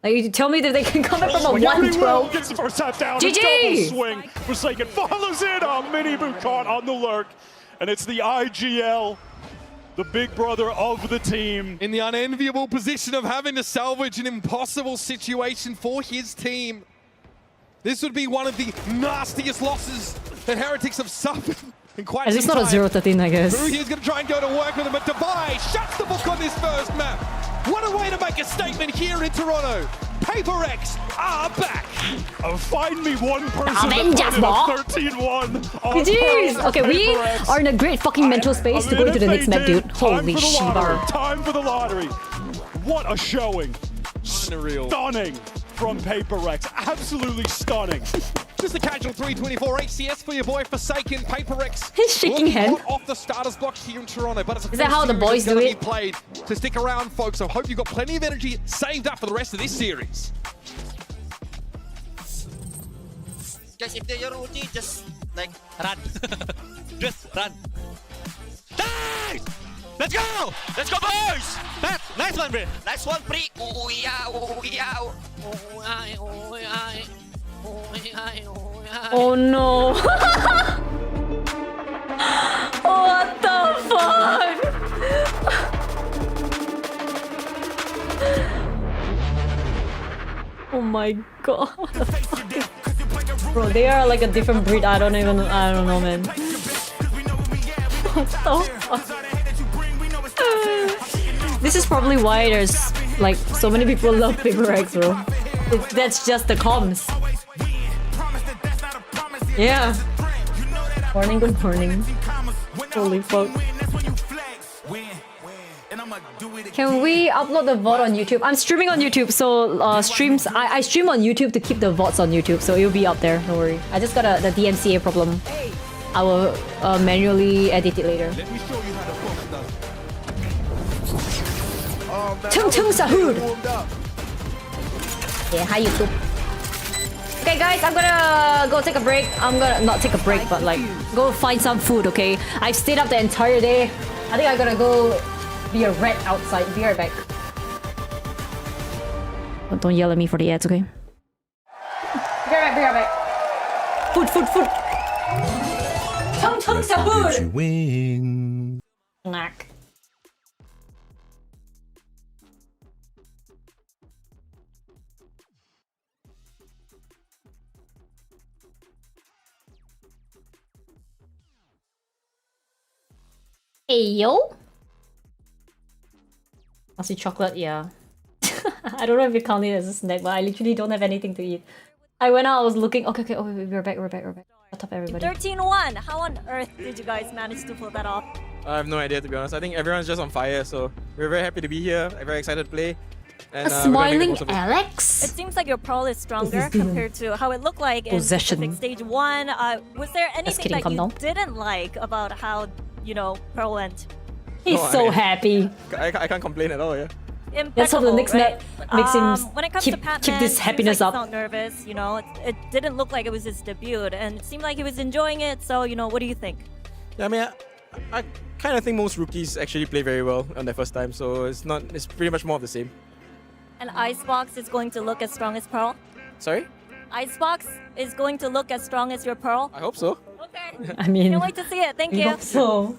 Like, you tell me that they can come back from a 112. Gets the first half down. GG! Double swing. Forsaken follows it on Minibu caught on the lurk. And it's the IGL, the big brother of the team. In the unenviable position of having to salvage an impossible situation for his team. This would be one of the nastiest losses that Heretics have suffered in quite some time. At least not a 0-13, I guess. Brew here's going to try and go to work with him, but Devi shuts the book on this first map. What a way to make a statement here in Toronto. PRX are back. Find me one person Avengers, that 13-1. Jeez. Okay, we are in a great fucking mental space to go into the next map, dude. Holy shibar. Time for the lottery. What a showing. Stunning from PRX. Absolutely stunning. Just a casual 324 HCS for your boy Forsaken. PRX. He's shaking hand. Off the starters blocks here in Toronto, but it's Is that how the boys do it? Played. So stick around, folks. I hope you've got plenty of energy saved up for the rest of this series. Guys, if they're ulti, just like run. Just run. Nice! Let's go! Let's go, boys! Nice one, bro. nice one, pre. Oh no. What the fuck? Oh my god. Bro, they are like a different breed. I don't know, man. What the fuck? This is probably why there's like so many people love PRX, bro. That's just the comms. Yeah. Morning, good morning. Holy fuck. Can we upload the VOD on YouTube? I'm streaming on YouTube, so I stream on YouTube to keep the VODs on YouTube, so it'll be up there, don't worry. I just got the DMCA problem. I will manually edit it later. Let me show you how to focus though. Tung Tung Sahud! Yeah, hi YouTube. Okay, guys, I'm gonna go take a break. I'm gonna not take a break, but like go find some food. Okay, I've stayed up the entire day. I think I'm gonna go be a rat outside. Be right back. Don't yell at me for the ads, okay? Be right back. Food. Chong sa food. Win. Snack. Ayo. Must be chocolate, yeah. I don't know if you count it as a snack, but I literally don't have anything to eat. I went out, I was looking. Okay. Oh, wait, we're back. What's up, everybody? 13-1. How on earth did you guys manage to pull that off? I have no idea, to be honest. I think everyone's just on fire, so we're very happy to be here. I'm very excited to play. And, a smiling Alex? It seems like your Pearl is stronger compared to how it looked like in Pacific Stage 1. Was there anything that you didn't like about how, you know, Pearl went? He's happy. I can't complain at all, yeah. Let's hope the next map makes him when it comes keep to this happiness up. He felt nervous, you know. It didn't look like it was his debut, and it seemed like he was enjoying it. So, you know, what do you think? Yeah, I mean, I kind of think most rookies actually play very well on their first time, so it's pretty much more of the same. And Icebox is going to look as strong as Pearl? Sorry? Icebox is going to look as strong as your Pearl? I hope so. Okay. I mean, can't wait to see it. Thank you. I hope so.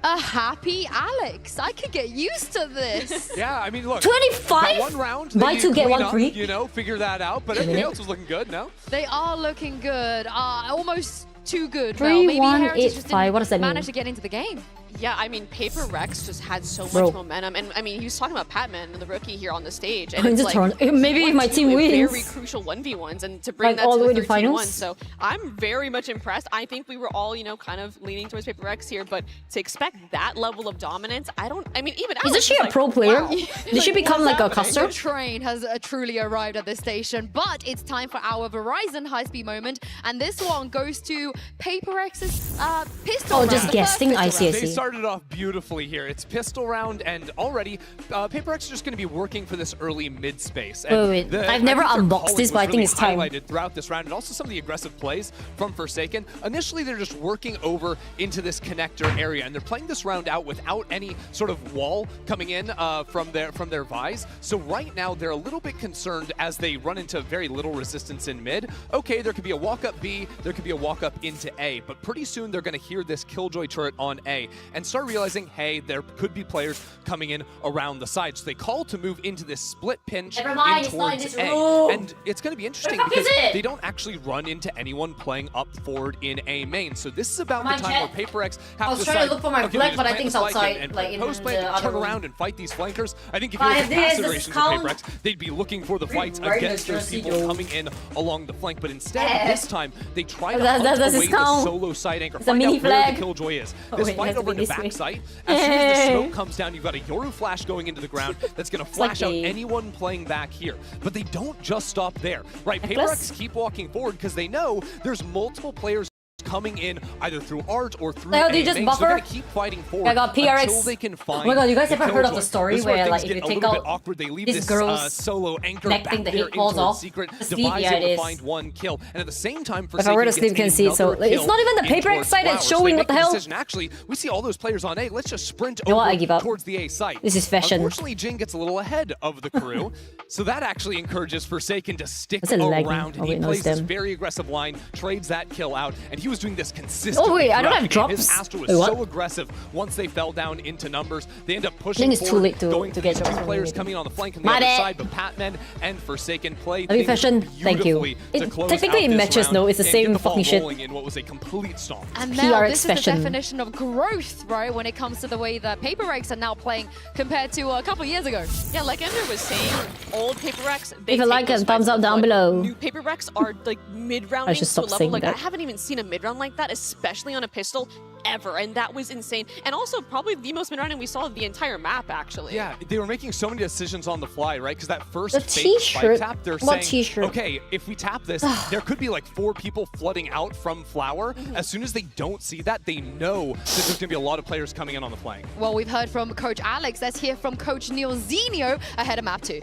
A happy Alex. I could get used to this. Yeah, I mean, look. 25? One round. Buy two, get one free. You know, figure that out. But everything else was looking good, no? They are looking good. Almost too good. 3-1-8-5. What does that mean? Managed to get into the game. Yeah, I mean, PRX just had so much momentum. And I mean, he was talking about Patman, the rookie here on the stage. And it's like, maybe if my team wins. Very crucial 1v1s and to bring like that all to the way the to finals. So I'm very much impressed. I think we were all, you know, kind of leaning towards PRX here, but to expect that level of dominance, I mean, even Isn't she a pro player? Did she become like a custer? The train has truly arrived at this station, but it's time for our Verizon high-speed moment, and this one goes to PRX's pistol round. Just guessing. I see. They started off beautifully here. It's pistol round, and already PRX is just going to be working for this early mid space. Wait. I've never unboxed this, but I think it's time. Highlighted throughout this round, and also some of the aggressive plays from Forsaken. Initially, they're just working over into this connector area, and they're playing this round out without any sort of wall coming in from their Vise. So right now, they're a little bit concerned as they run into very little resistance in mid. Okay, there could be a walk up B, there could be a walk up into A, but pretty soon they're going to hear this Killjoy turret on A and start realizing, hey, there could be players coming in around the side. So they call to move into this split pinch in towards A. And it's going to be interesting because they don't actually run into anyone playing up forward in A main. So this is about the time where PRX have to decide, trying to look for my flag, but I think it's outside. And like in post the turn other around and fight these flankers. I think if you look at passive rations of PRX, they'd be looking for the fights against those people coming in along the flank. But instead, this time, they try to hunt away the solo side anchor, find out where the Killjoy is. This fight over in the back site, as soon as the smoke comes down, you've got a Yoru flash going into the ground that's going to flash out anyone playing back here. But they don't just stop there, right? PRX keep walking forward because they know there's multiple players coming in either through art or through they just buffer. So they're gonna keep fighting forward I got PRX. Until they can find oh my god, you guys ever heard of the story where like if you take out awkward, they leave this girl's solo anchor neck back thing, the there hate falls off. Secret Sleep, device yeah, to find one kill, and at the same time, if I were to sleep, can see it. So it's not even the PRX side that's showing. What the hell? Actually, we see all those players on A. Let's just sprint over towards the A site. This is fashion. Unfortunately, Jin gets a little ahead of the crew, so that actually encourages Forsaken to stick around. And he plays this very aggressive line, trades that kill out, and he was doing this consistently. Oh wait, I don't have drops. His Astra was so aggressive once they fell down into numbers. They end up pushing I think it's too late to get two players coming on the flank on the other side, but Patman and Forsaken play fashion. Thank you. Technically in matches, though, it's the same fucking shit. In what was a complete stomp. And now this is the definition of growth, right? When it comes to the way that PRX are now playing compared to a couple years ago. Yeah, like Ender was saying, old PRX. If you like it, thumbs up down below. New PRX are like mid-rounding to a level like I haven't even seen a mid-round like that, especially on a pistol ever, and that was insane. And also probably the most mid-rounding we saw of the entire map, actually. Yeah, they were making so many decisions on the fly, right? Because that first t-shirt tap, they're saying, okay, if we tap this, there could be like 4 people flooding out from Flower. As soon as they don't see that, they know that there's going to be a lot of players coming in on the flank. Well, we've heard from Coach Alex. Let's hear from Coach Neil Zenio ahead of map 2.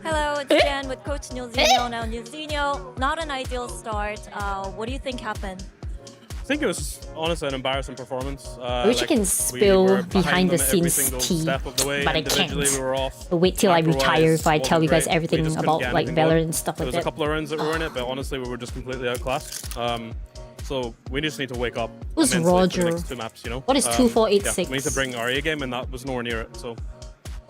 Hello, it's Jan with Coach Nilzinho. Now, Nilzinho, not an ideal start. What do you think happened? I think it was honestly an embarrassing performance. I wish I can spill behind the scenes tea, but I can't. But wait till I retire if I tell you guys everything about like Valorant and stuff like that. There was a couple of rounds that were in it, but honestly we were just completely outclassed. So we just need to wake up. Who's Roger? For the next 2 maps, you know? What is 2486? Yeah, we need to bring our A game, and that was nowhere near it. So.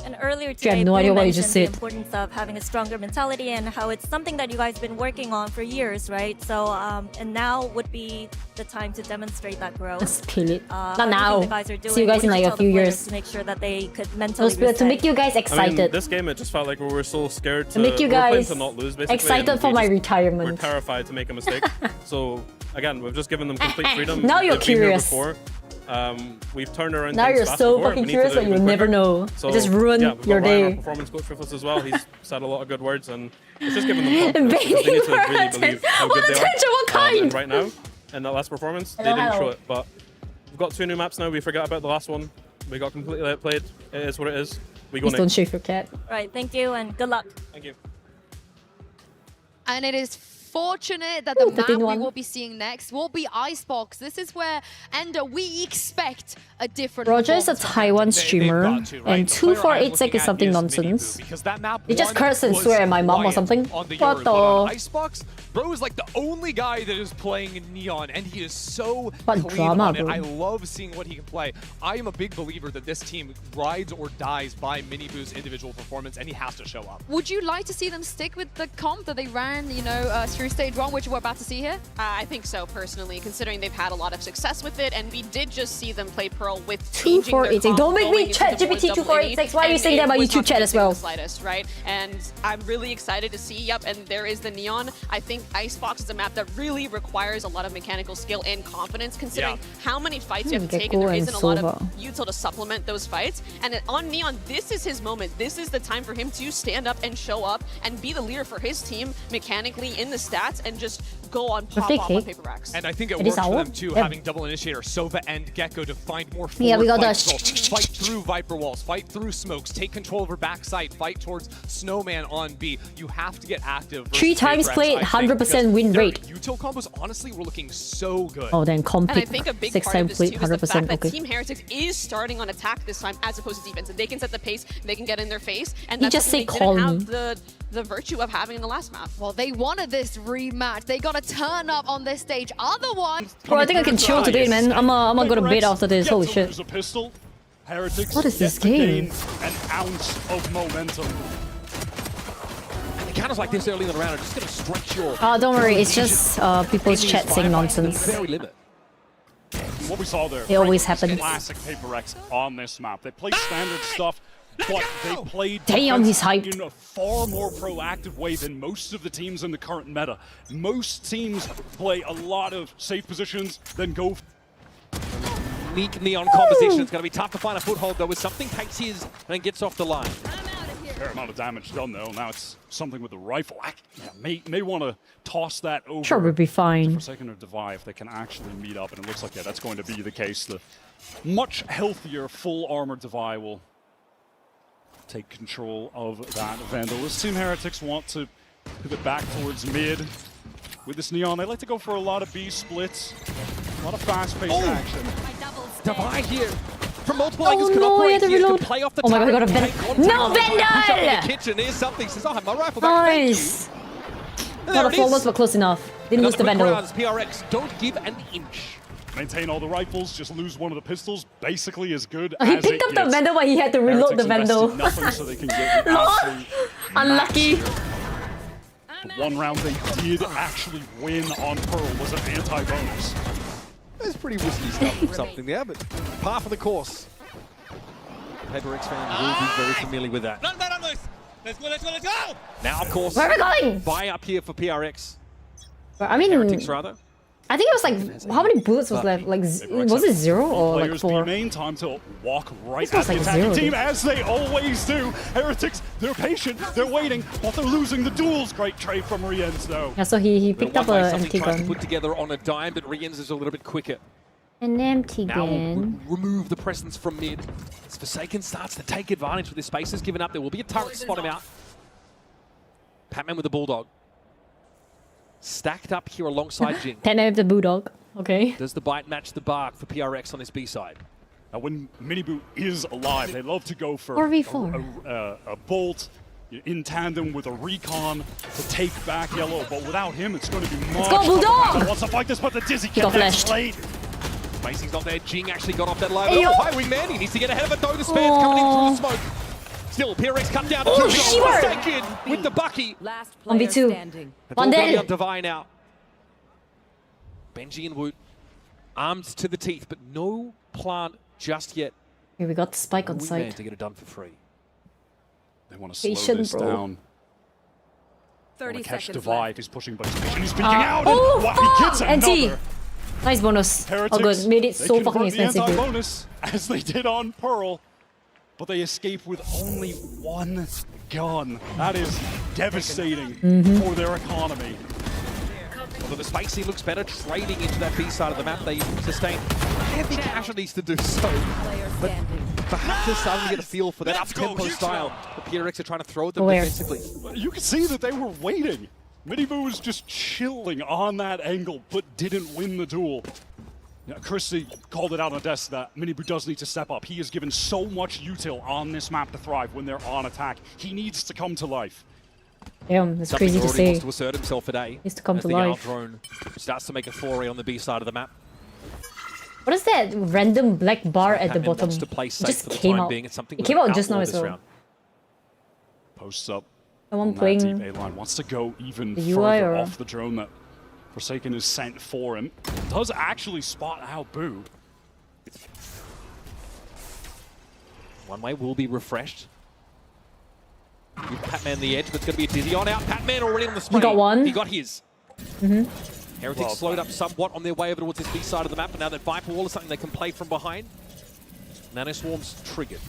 And earlier today, have no idea what you just said. The importance of having a stronger mentality and how it's something that you guys have been working on for years, right? So, and now would be the time to demonstrate that growth. Let's kill it. Not now. See you guys in like a few years. To make sure that they could mentally to make you guys excited. I mean, this game, it just felt like we were so scared to make you guys to not lose, basically. Excited for my retirement. We're terrified to make a mistake. So, again, we've just given them complete freedom. Now you're curious. We've turned around. Now you're so fucking curious that you'll never know. So, it just ruined your day. Our performance coach with us as well. He's said a lot of good words, and it's just giving them confidence. They need to really believe how good they are. What kind? Right now, in that last performance, they didn't show it. But we've got 2 new maps now. We forgot about the last one. We got completely outplayed. It is what it is. We go next. Don't shave your cat. Right. Thank you and good luck. Thank you. And it is fortunate that the map we will be seeing next will be Icebox. This is where, Ender, we expect a different. Roger is a Taiwan streamer, and 2486 is something nonsense. He just curse and swear at my mom or something. What the? Icebox, bro is like the only guy that is playing in Neon, and he is so clean drama, on it. I love seeing what he can play. I am a big believer that this team rides or dies by Miniboo's individual performance, and he has to show up. Would you like to see them stick with the comp that they ran, you know, through stage 1, which we're about to see here? I think so, personally, considering they've had a lot of success with it, and we did just see them play Pearl with 2486. Don't make me chat GPT 2486. Why are you saying that about YouTube chat as well? Slightest, right? And I'm really excited to see. Yep, and there is the Neon. I think Icebox is a map that really requires a lot of mechanical skill and confidence, considering how many fights you have to take, and there isn't a lot of util to supplement those fights. And on Neon, this is his moment. This is the time for him to stand up and show up and be the leader for his team mechanically in the stats and just go on pop off on PRX. And I think it works for them too, having double initiator, Sova and Gecko to find more forward we got fight through Viper walls, fight through smokes, take control of her backside, fight towards Snowman on B. You have to get active. 3 times played, 100% win rate. Util combos honestly were looking so good. Oh, then comp and I think a big 6 part of times this played, too is the fact 100%. that Team Heretics is starting on attack this time as opposed to defense. And they can set the pace, they can get in their face, and that's just something say they call didn't me. have the virtue of having in the last map. Well, they wanted this rematch. They got to turn up on this stage. Otherwise, bro, I think I can chill today, man. I'm gonna go to bed after this. Holy shit. What is this game? An ounce of momentum. And counters like this early in the round are just going to stretch your... Don't worry, it's just people's chat saying nonsense. What we saw there, it always happens. Classic PRX on this map. They played standard stuff, but they played he's hyped. in a far more proactive way than most of the teams in the current meta. Most teams play a lot of safe positions, then go... Weak Neon composition. It's going to be tough to find a foothold, though, with something takes his and gets off the line. Fair amount of damage done, though. Now it's something with the rifle. May want to toss that over. Sure, we'll be fine. For a second or Devi if they can actually meet up, and it looks like that's going to be the case. The much healthier full armor Devi will take control of that Vandal. This Team Heretics want to pivot back towards mid. With this Neon, they like to go for a lot of B splits, a lot of fast-paced action. Devi here from multiple angles can operate here, can play off the my god, I got a Vandal. No, Vandal! The kitchen is something. Says, I have my rifle back. Nice. Not a flawless, but close enough. Didn't lose the Vandal. PRX don't give an inch. Maintain all the rifles, just lose one of the pistols, basically as good He picked up the Vandal, but he had to reload the Vandal. Nothing so they can get the unlucky. The one round they did actually win on Pearl was an anti-bonus. There's pretty risky stuff or something there, but par for the course. PRX fan will be very familiar with that. Let's go! Now, of course, where are we going? Buy up here for PRX. I mean, Heretics, rather. I think it was like, how many bullets was left? Like, was it 0 or like 4? Main time to walk right at the attacking team, as they always do. Heretics, they're patient, they're waiting, but they're losing the duels. Great trade from Rienz, though. Yeah, so he picked up an empty gun. Put together on a dime, but Rienz is a little bit quicker. An empty now gun. Remove the presence from mid. As Forsaken starts to take advantage with his spaces given up. There will be a turret to spot him out. Patman with the Bulldog. Stacked up here alongside Jin. Patman with the Bulldog. Okay. Does the bite match the bark for PRX on this B side? Now, when Miniboo is alive, they love to go for 4v4. a bolt in tandem with a recon to take back Yellow, but without him, it's going to be much. Let's go, Bulldog! Wants to fight this, but the Dizzy got connects flashed. late. Spacey's not there. Jing actually got off that line. Hey, Oh, high wingman. He needs to get ahead of it though. The Span's coming in through the smoke. Still, PRX cut down to Oh, Terima. Shiver! Taken with the Bucky. 1v2. One dead. dead. On Divine now. Benji and Woot, arms to the teeth, but no plant just yet. Here we got the spike on Wingman site. to get it done for free. They want to slow Patient, this bro. down. 30 Catch seconds Divide. left. He's pushing, but he's peeking out. Oh, And he gets NT. another. Nice bonus. Heretics, Oh good, made it they so convert fucking the expensive, dude. anti-bonus, as they did on Pearl, but they escape with only one gun. That is devastating for their economy. So the Spicy looks better trading into that B side of the map. They sustain heavy casualties to do so. But perhaps they're starting to get a feel for that up-tempo style. The PRX are trying to throw at them defensively. You can see that they were waiting. Miniboo was just chilling on that angle, but didn't win the duel. Yeah, Chrissy called it out on the desk that Miniboo does need to step up. He is given so much util on this map to thrive when they're on attack. He needs to come to life. Damn, that's Something crazy to already say. wants to assert himself today. Needs to come as to the life. Drone starts to make a foray on the B side of the map. What is that random black bar at the Patman bottom? wants to play It safe just for the came time out. being. It's something It we're came out gonna just now outlaw as this well. round. Posts up. Someone On that playing deep A line, wants to go even the UI further or off the drone that Forsaken is sent for him. Does actually spot out Boo. One way will be refreshed. Give Patman the edge, but it's going to be a Dizzy on out. Patman already on the spray. He got one. He got his. Heretics slowed up somewhat on their way over towards this B side of the map, but now that Viper Wall is something they can play from behind. Nano Swarm's triggered.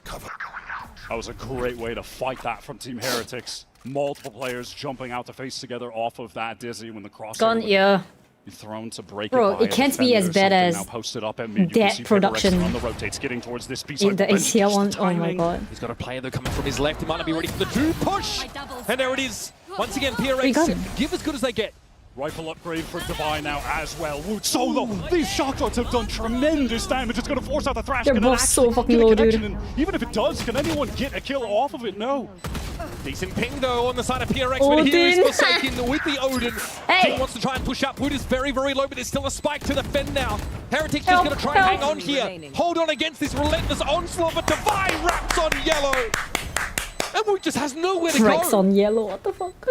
That was a great way to fight that from Team Heretics. Multiple players jumping out to face together off of that Dizzy when the cross gone. Yeah. be thrown to break Bro, it by it can't be as bad as now posted up at mid. You can that see production. PRX on the rotates, getting towards this B In side. the Benji, ACL just one. the Oh my timing. god. He's got a player though coming from his left. He might not be ready for the two push. And there it is. Once again, We got PRX him. give as good as they get. Rifle upgrade for Divine now as well. Woot solo. These shock darts have done tremendous damage. It's going to force out the Thrash. They're Can it both so actually fucking get a low, dude. connection? And even if it does, can anyone get a kill off of it? No. Decent ping though on the side of PRX, Odin. but here is Forsaken with the Odin. Hey. Jing wants to try and push up. Wood is very, very low, but there's still a spike to defend now. Heretics just Help, going to try and help. hang on here. Hold on against this relentless onslaught, but Divine wraps on Yellow. And Wood just has nowhere to Rex go. on Yellow, what the fuck?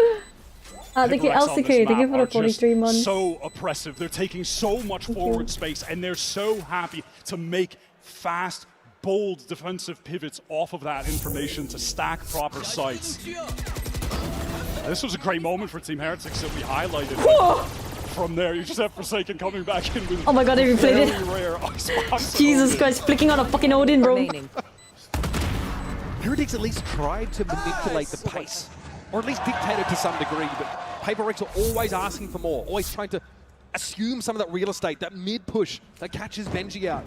Thank you, PRX on LCK, this thank you map for the are just 43 months. so oppressive. They're taking so much forward space, and they're so happy to make fast, bold defensive pivots off of that information to stack proper sites. This was a great moment for Team Heretics that we highlighted. From there, you just have Forsaken coming back in with Oh my god, they replayed very it. rare Icebox. Jesus Christ, flicking on a fucking Odin, bro. Heretics at least tried to manipulate the pace, or at least dictate it to some degree, but PRX are always asking for more, always trying to assume some of that real estate, that mid-push that catches Benji out.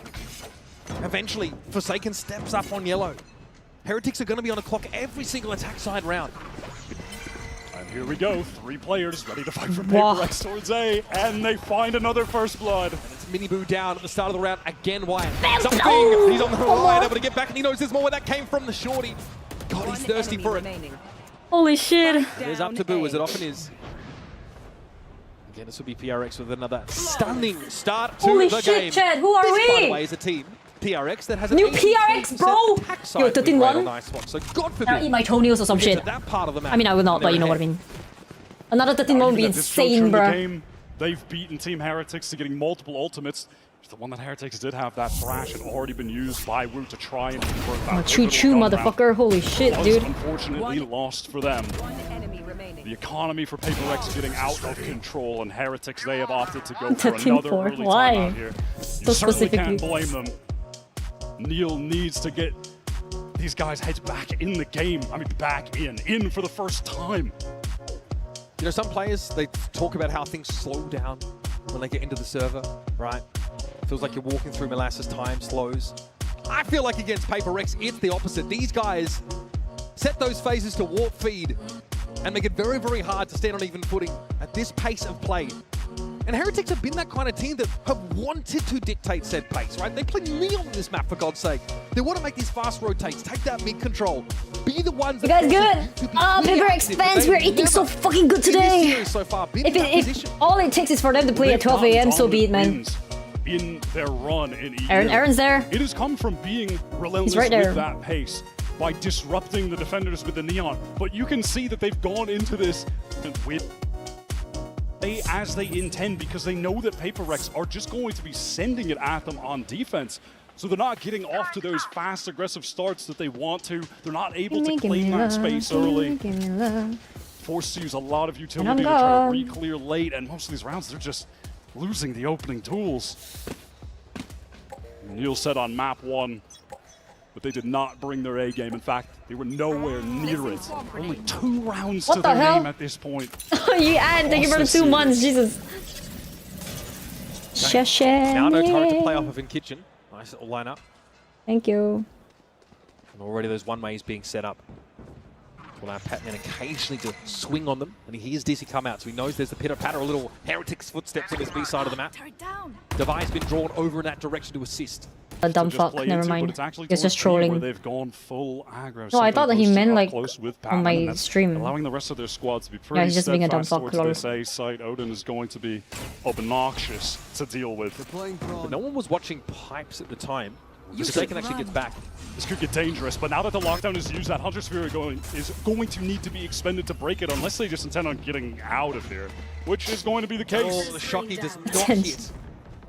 Eventually, Forsaken steps up on Yellow. Heretics are going to be on the clock every single attack side round. And here we go, 3 players ready to fight for Wow. PRX towards A, and they find another first blood. It's Miniboo down at the start of the round again. Wyatt. Something. Oh, He's on the come line, on. able to get back, and he knows there's more where that came from. The shorty. God, he's thirsty for it. Holy shit. It is up to Boo, as it often is. Again, this will be PRX with another stunning start to Holy the shit, game. Chad, who are This, by we? the way, is a team, PRX, that has an New 83% PRX, bro! attack side Yo, win 13-1. rate on Icebox. So God I'll forbid. eat my toenails or some we get shit. to that part of the map. I mean, I will not, but you know what I mean. Another 13 would be Even at this juncture insane, in the bruh. game, they've beaten Team Heretics to getting multiple ultimates. The one that Heretics did have, that Thrash, had already been used by Woot to try and convert that. Choo-choo, motherfucker. Holy shit, Was dude. unfortunately lost for them. The economy for PRX is getting out of control, and Heretics, they have opted to go for 13-4. another early Why? timeout here. You So certainly can't specifically. blame them. Neil needs to get these guys' heads back in the game. I mean, back in for the first time. You know, some players, they talk about how things slow down when they get into the server, right? Feels like you're walking through molasses, time slows. I feel like against PRX, it's the opposite. These guys set those phases to warp feed and make it very, very hard to stand on even footing at this pace of play. And Heretics have been that kind of team that have wanted to dictate said pace, right? They play Neon in this map, for God's sake. They want to make these fast rotates, take that mid control, be the ones. You guys good? PRX fans, we're eating so fucking good today. So far, if all it takes is for them to play at 12 a.m., so be it, man. In their run in EU, Aaron's there. It has come from being relentless right there. with that pace by disrupting the defenders with the Neon. But you can see that they've gone into this with as they intend, because they know that PRX are just going to be sending it at them on defense. So they're not getting off to those fast, aggressive starts that they want to. They're not able to claim that space early. Forced to use a lot of utility to try to re-clear late, and most of these rounds, they're just losing the opening tools. Neil said on map 1, but they did not bring their A game. In fact, they were nowhere near it. Only 2 rounds to their name at this point. Thank you for the 2 months, Jesus. Now no turret to play off of in kitchen. Nice little lineup. Thank you. And already those one-ways being set up. Allow Patman occasionally to swing on them, and he hears DC come out, so he knows there's the pitter-patter, a little Heretics footsteps on this B side of the map. Devi's been drawn over in that direction to assist. A dumb fuck, never mind. He's just trolling. They've gone full aggro. No, I thought that he meant like on my stream. Allowing the rest of their squads to be pretty he's just being a dumb fuck. This A site. Odin is going to be obnoxious to deal with. But no one was watching pipes at the time. Forsaken actually gets back. This could get dangerous, but now that the lockdown is used, that Hunter's Fury is going to need to be expended to break it, unless they just intend on getting out of here, which is going to be the case. Oh, the Shocky does not hit.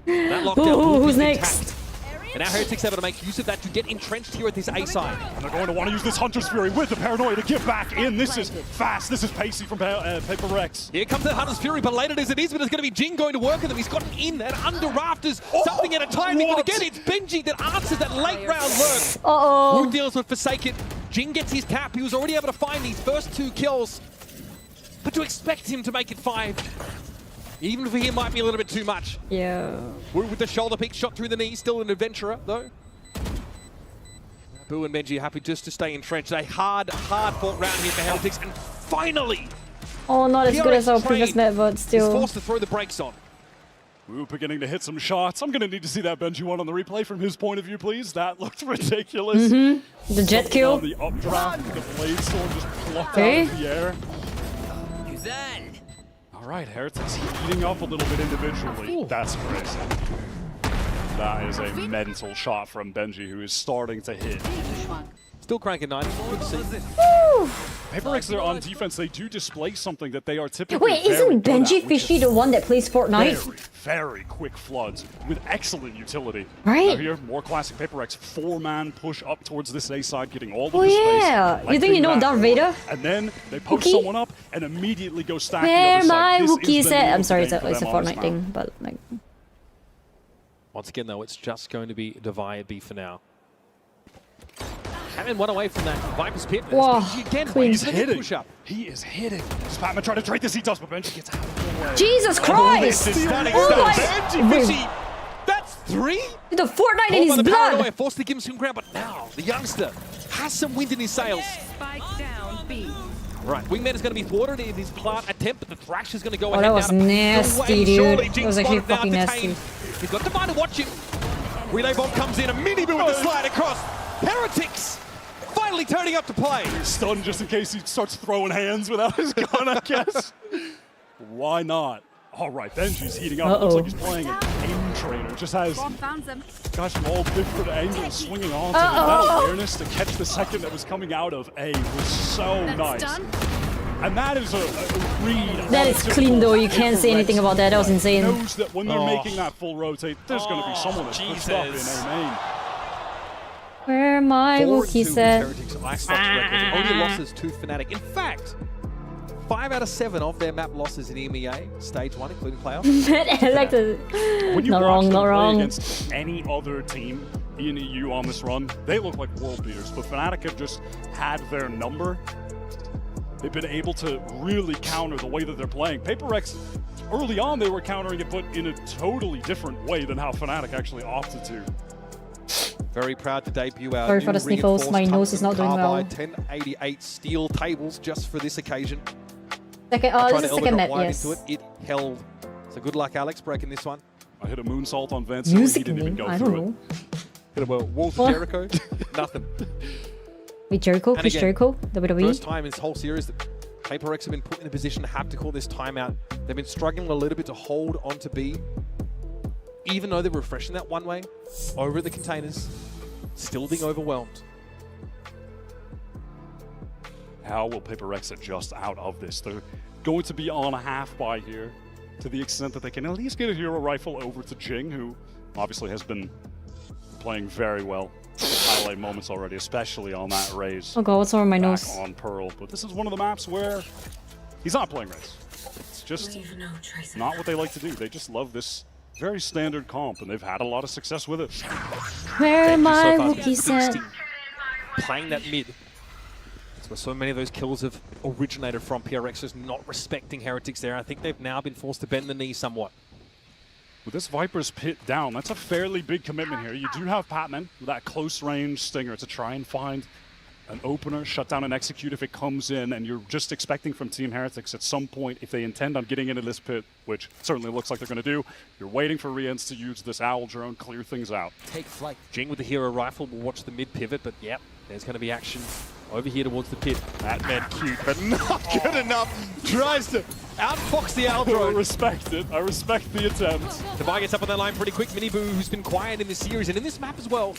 That lockdown who's next? And now Heretics able to make use of that to get entrenched here at this A side. And they're going to want to use this Hunter's Fury with the Paranoia to get back in. This is fast. This is pacey from PRX. Here comes the Hunter's Fury, but later as it is, but it's going to be Jing going to work with him. He's gotten in and under rafters, something at a time. But again, it's Benji that answers that late round lurk. Who deals with Forsaken? Jing gets his cap. He was already able to find these first 2 kills. But to expect him to make it 5, even for him, might be a little bit too much. Yeah. With the shoulder pick shot through the knee, still an adventurer, though. Boo and Benji happy just to stay entrenched. A hard fought round here for Heretics, and finally! Oh, not as good as our previous net, but still. He's forced to throw the brakes on. Ooh, beginning to hit some shots. I'm going to need to see that Benji one on the replay from his point of view, please. That looked ridiculous. The jet kill. The updraft, the blade storm just plucked out of the air. All right, Heretics heating up a little bit individually. Ooh. That's crazy. That is a mental shot from Benji, who is starting to hit. Still cranking 9. Good to see. PRX, they're on defense. They do display something that they are typically Wait, isn't Benji Fishy the one that plays Fortnite? Very quick floods with excellent utility. Right. Now here, more classic PRX. 4-man push up towards this A side, getting all of the space. Yeah. You think you know Darth Vader? And then they post someone up and immediately go stack Where the other my side. Wookiee set? I'm sorry, it's a Fortnite thing, but like. Once again, though, it's just going to be byebye for now. Having one away from that Viper's Pit. Whoa, again, he's hitting. Push up. He is hitting. Spatman trying to trade this. He does, but Benji gets out of the way. Jesus Christ! Benji Fishy. That's 3? The Fortnite in his blood. Forced to give him some ground, but now the youngster has some wind in his sails. Right, Wingman is going to be thwarted in his plant attempt, but the Thrash is going to go ahead. That was nasty, dude. That was actually fucking nasty. He's got Divine to watch him. Relay Bomb comes in, a mini-boo with the slide across. Heretics finally turning up to play. Stunned just in case he starts throwing hands without his gun, I guess. Why not? All right, Benji's heating up. Looks like he's playing an aim trainer. Just has guys from all different angles swinging onto him. That awareness to catch the second that was coming out of A was so nice. And that is a read. That is clean though, you can't say anything about that. That was insane. Knows that when they're making that full rotate, there's going to be someone that's pushed up in A main. Where my Wookiee set? Only losses to Fnatic. In fact, 5 out of 7 of their map losses in EMEA, stage 1, including playoffs. When you not wrong, not wrong. Against any other team in EU on this run, they look like world beaters, but Fnatic have just had their number. They've been able to really counter the way that they're playing. PRX, early on, they were countering it, but in a totally different way than how Fnatic actually opted to. Very proud to debut our Sorry for the sniffles, my nose is not doing well. 1088 steel tables just for this occasion. Second, this is second map, yes. Into it held. So good luck, Alex, breaking this one. I hit a moonsault on Vance. Music He didn't even go I through don't know. Hit a Walls of Jericho. Nothing. Wait, Jericho? Chris Jericho? WWE? First time in this whole series that PRX have been put in a position to have to call this timeout. They've been struggling a little bit to hold on to B. Even though they're refreshing that one way over the containers, still being overwhelmed. How will PRX adjust out of this? They're going to be on a half buy here to the extent that they can at least get a hero rifle over to Jing, who obviously has been playing very well. Highlight moments already, especially on that raise. Oh god, what's over my nose? On Pearl, but this is one of the maps where he's not playing raise. It's just not what they like to do. They just love this very standard comp, and they've had a lot of success with it. Where am I, Wookiees at? Playing that mid. That's where so many of those kills have originated from. PRX just not respecting Heretics there. I think they've now been forced to bend the knee somewhat. With this Viper's pit down, that's a fairly big commitment here. You do have Patman with that close range stinger to try and find an opener, shut down and execute if it comes in, and you're just expecting from Team Heretics at some point, if they intend on getting into this pit, which certainly looks like they're going to do, you're waiting for Riens to use this Owl drone, clear things out. Take flight. Jing with the hero rifle will watch the mid pivot, but yep, there's going to be action over here towards the pit. That man cute, but Not good enough. Tries to outfox the Owl drone. I respect it. I respect the attempt. Telah gets up on that line pretty quick. Miniboo, who's been quiet in this series and in this map as well,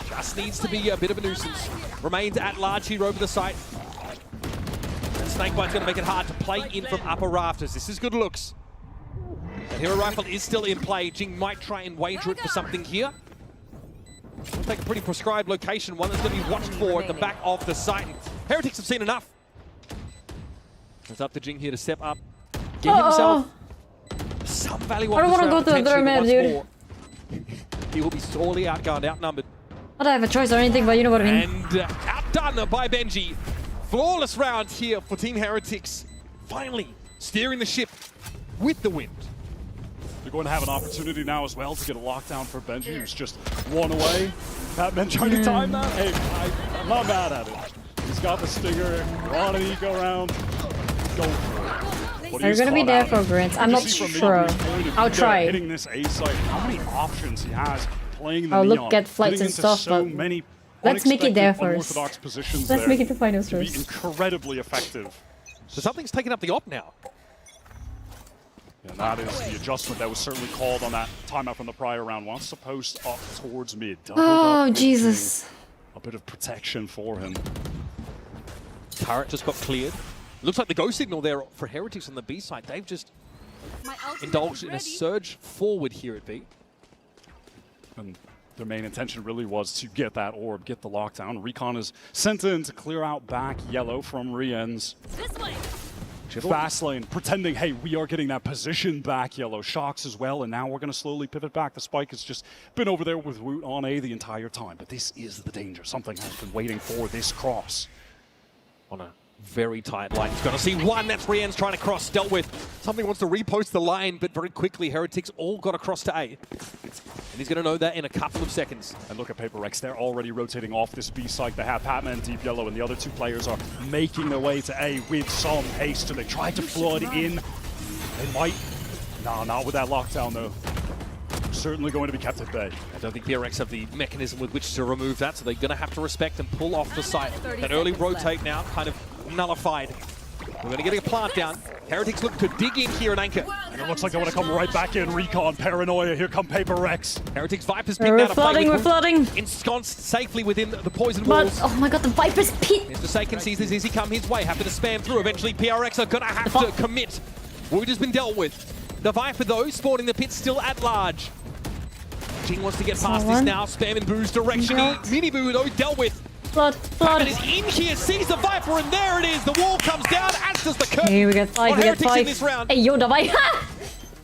just needs to be a bit of a nuisance. Remains at large here over the site. And Snakebite's going to make it hard to play in from upper rafters. This is good looks. The hero rifle is still in play. Jing might try and wager it for something here. We'll take a pretty prescribed location, one that's going to be watched for at the back of the site. Heretics have seen enough. It's up to Jing here to step up, get himself some value on I don't want to go to the other map, dude. He will be sorely outgunned, outnumbered. I don't have a choice or anything, but you know what I mean. And outdone by Benji. Flawless round here for Team Heretics. Finally steering the ship with the wind. They're going to have an opportunity now as well to get a lockdown for Benji, who's just one away. Patman trying to time that. Hey, I'm not mad at it. He's got the stinger, on an eco round. Go for it. Are you going to be there for Grants? I'm not sure. I'll try. Hitting this A site, how many options he has playing the I'll Neon, look at flights and stuff, so but many let's make it there first. Let's make it to finals to be first. incredibly effective. So something's taken up the op now. And that is the adjustment that was certainly called on that timeout from the prior round. Wants to post up towards mid. Oh, Jesus. A bit of protection for him. Turret just got cleared. Looks like the go signal there for Heretics on the B side. They've just indulged in a surge forward here at B. And their main intention really was to get that orb, get the lockdown. Recon is sent in to clear out back yellow from Riens. This way. Fast lane, pretending, hey, we are getting that position back. Yellow shocks as well, and now we're going to slowly pivot back. The Spike has just been over there with Woot on A the entire time, but this is the danger. Something has been waiting for this cross. On a very tight line. He's going to see one. That's Rien's trying to cross. Dealt with. Something wants to repost the line, but very quickly, Heretics all got across to A. And he's going to know that in a couple of seconds. And look at PRX. They're already rotating off this B site. They have Patman, Deep Yellow, and the other two players are making their way to A with some haste. So they tried to flood in. They might. Nah, not with that lockdown, though. Certainly going to be kept at bay. I don't think PRX have the mechanism with which to remove that, so they're going to have to respect and pull off the site. That early rotate now kind of nullified. We're going to get a plant down. Heretics look to dig in here and anchor. And it looks like they want to come right back in. Recon, Paranoia, here come PRX. Heretics Vipers picked out a play. We're flooding. Ensconced safely within the poison But, walls. oh my god, the Viper's pit. Here's Forsaken sees this easy come his way, having to spam through. Eventually PRX are going to have to commit. Wood has been dealt with. The Viper though, spawning the pit still at large. Jing wants to get past this now, spamming Boo's direction. Miniboo though dealt with. Flood. And is in here, sees the Viper, and there it is. The wall comes down, as does the curtain. Hey, we got 5, we got 5. In this round. Hey, yo, the Viper.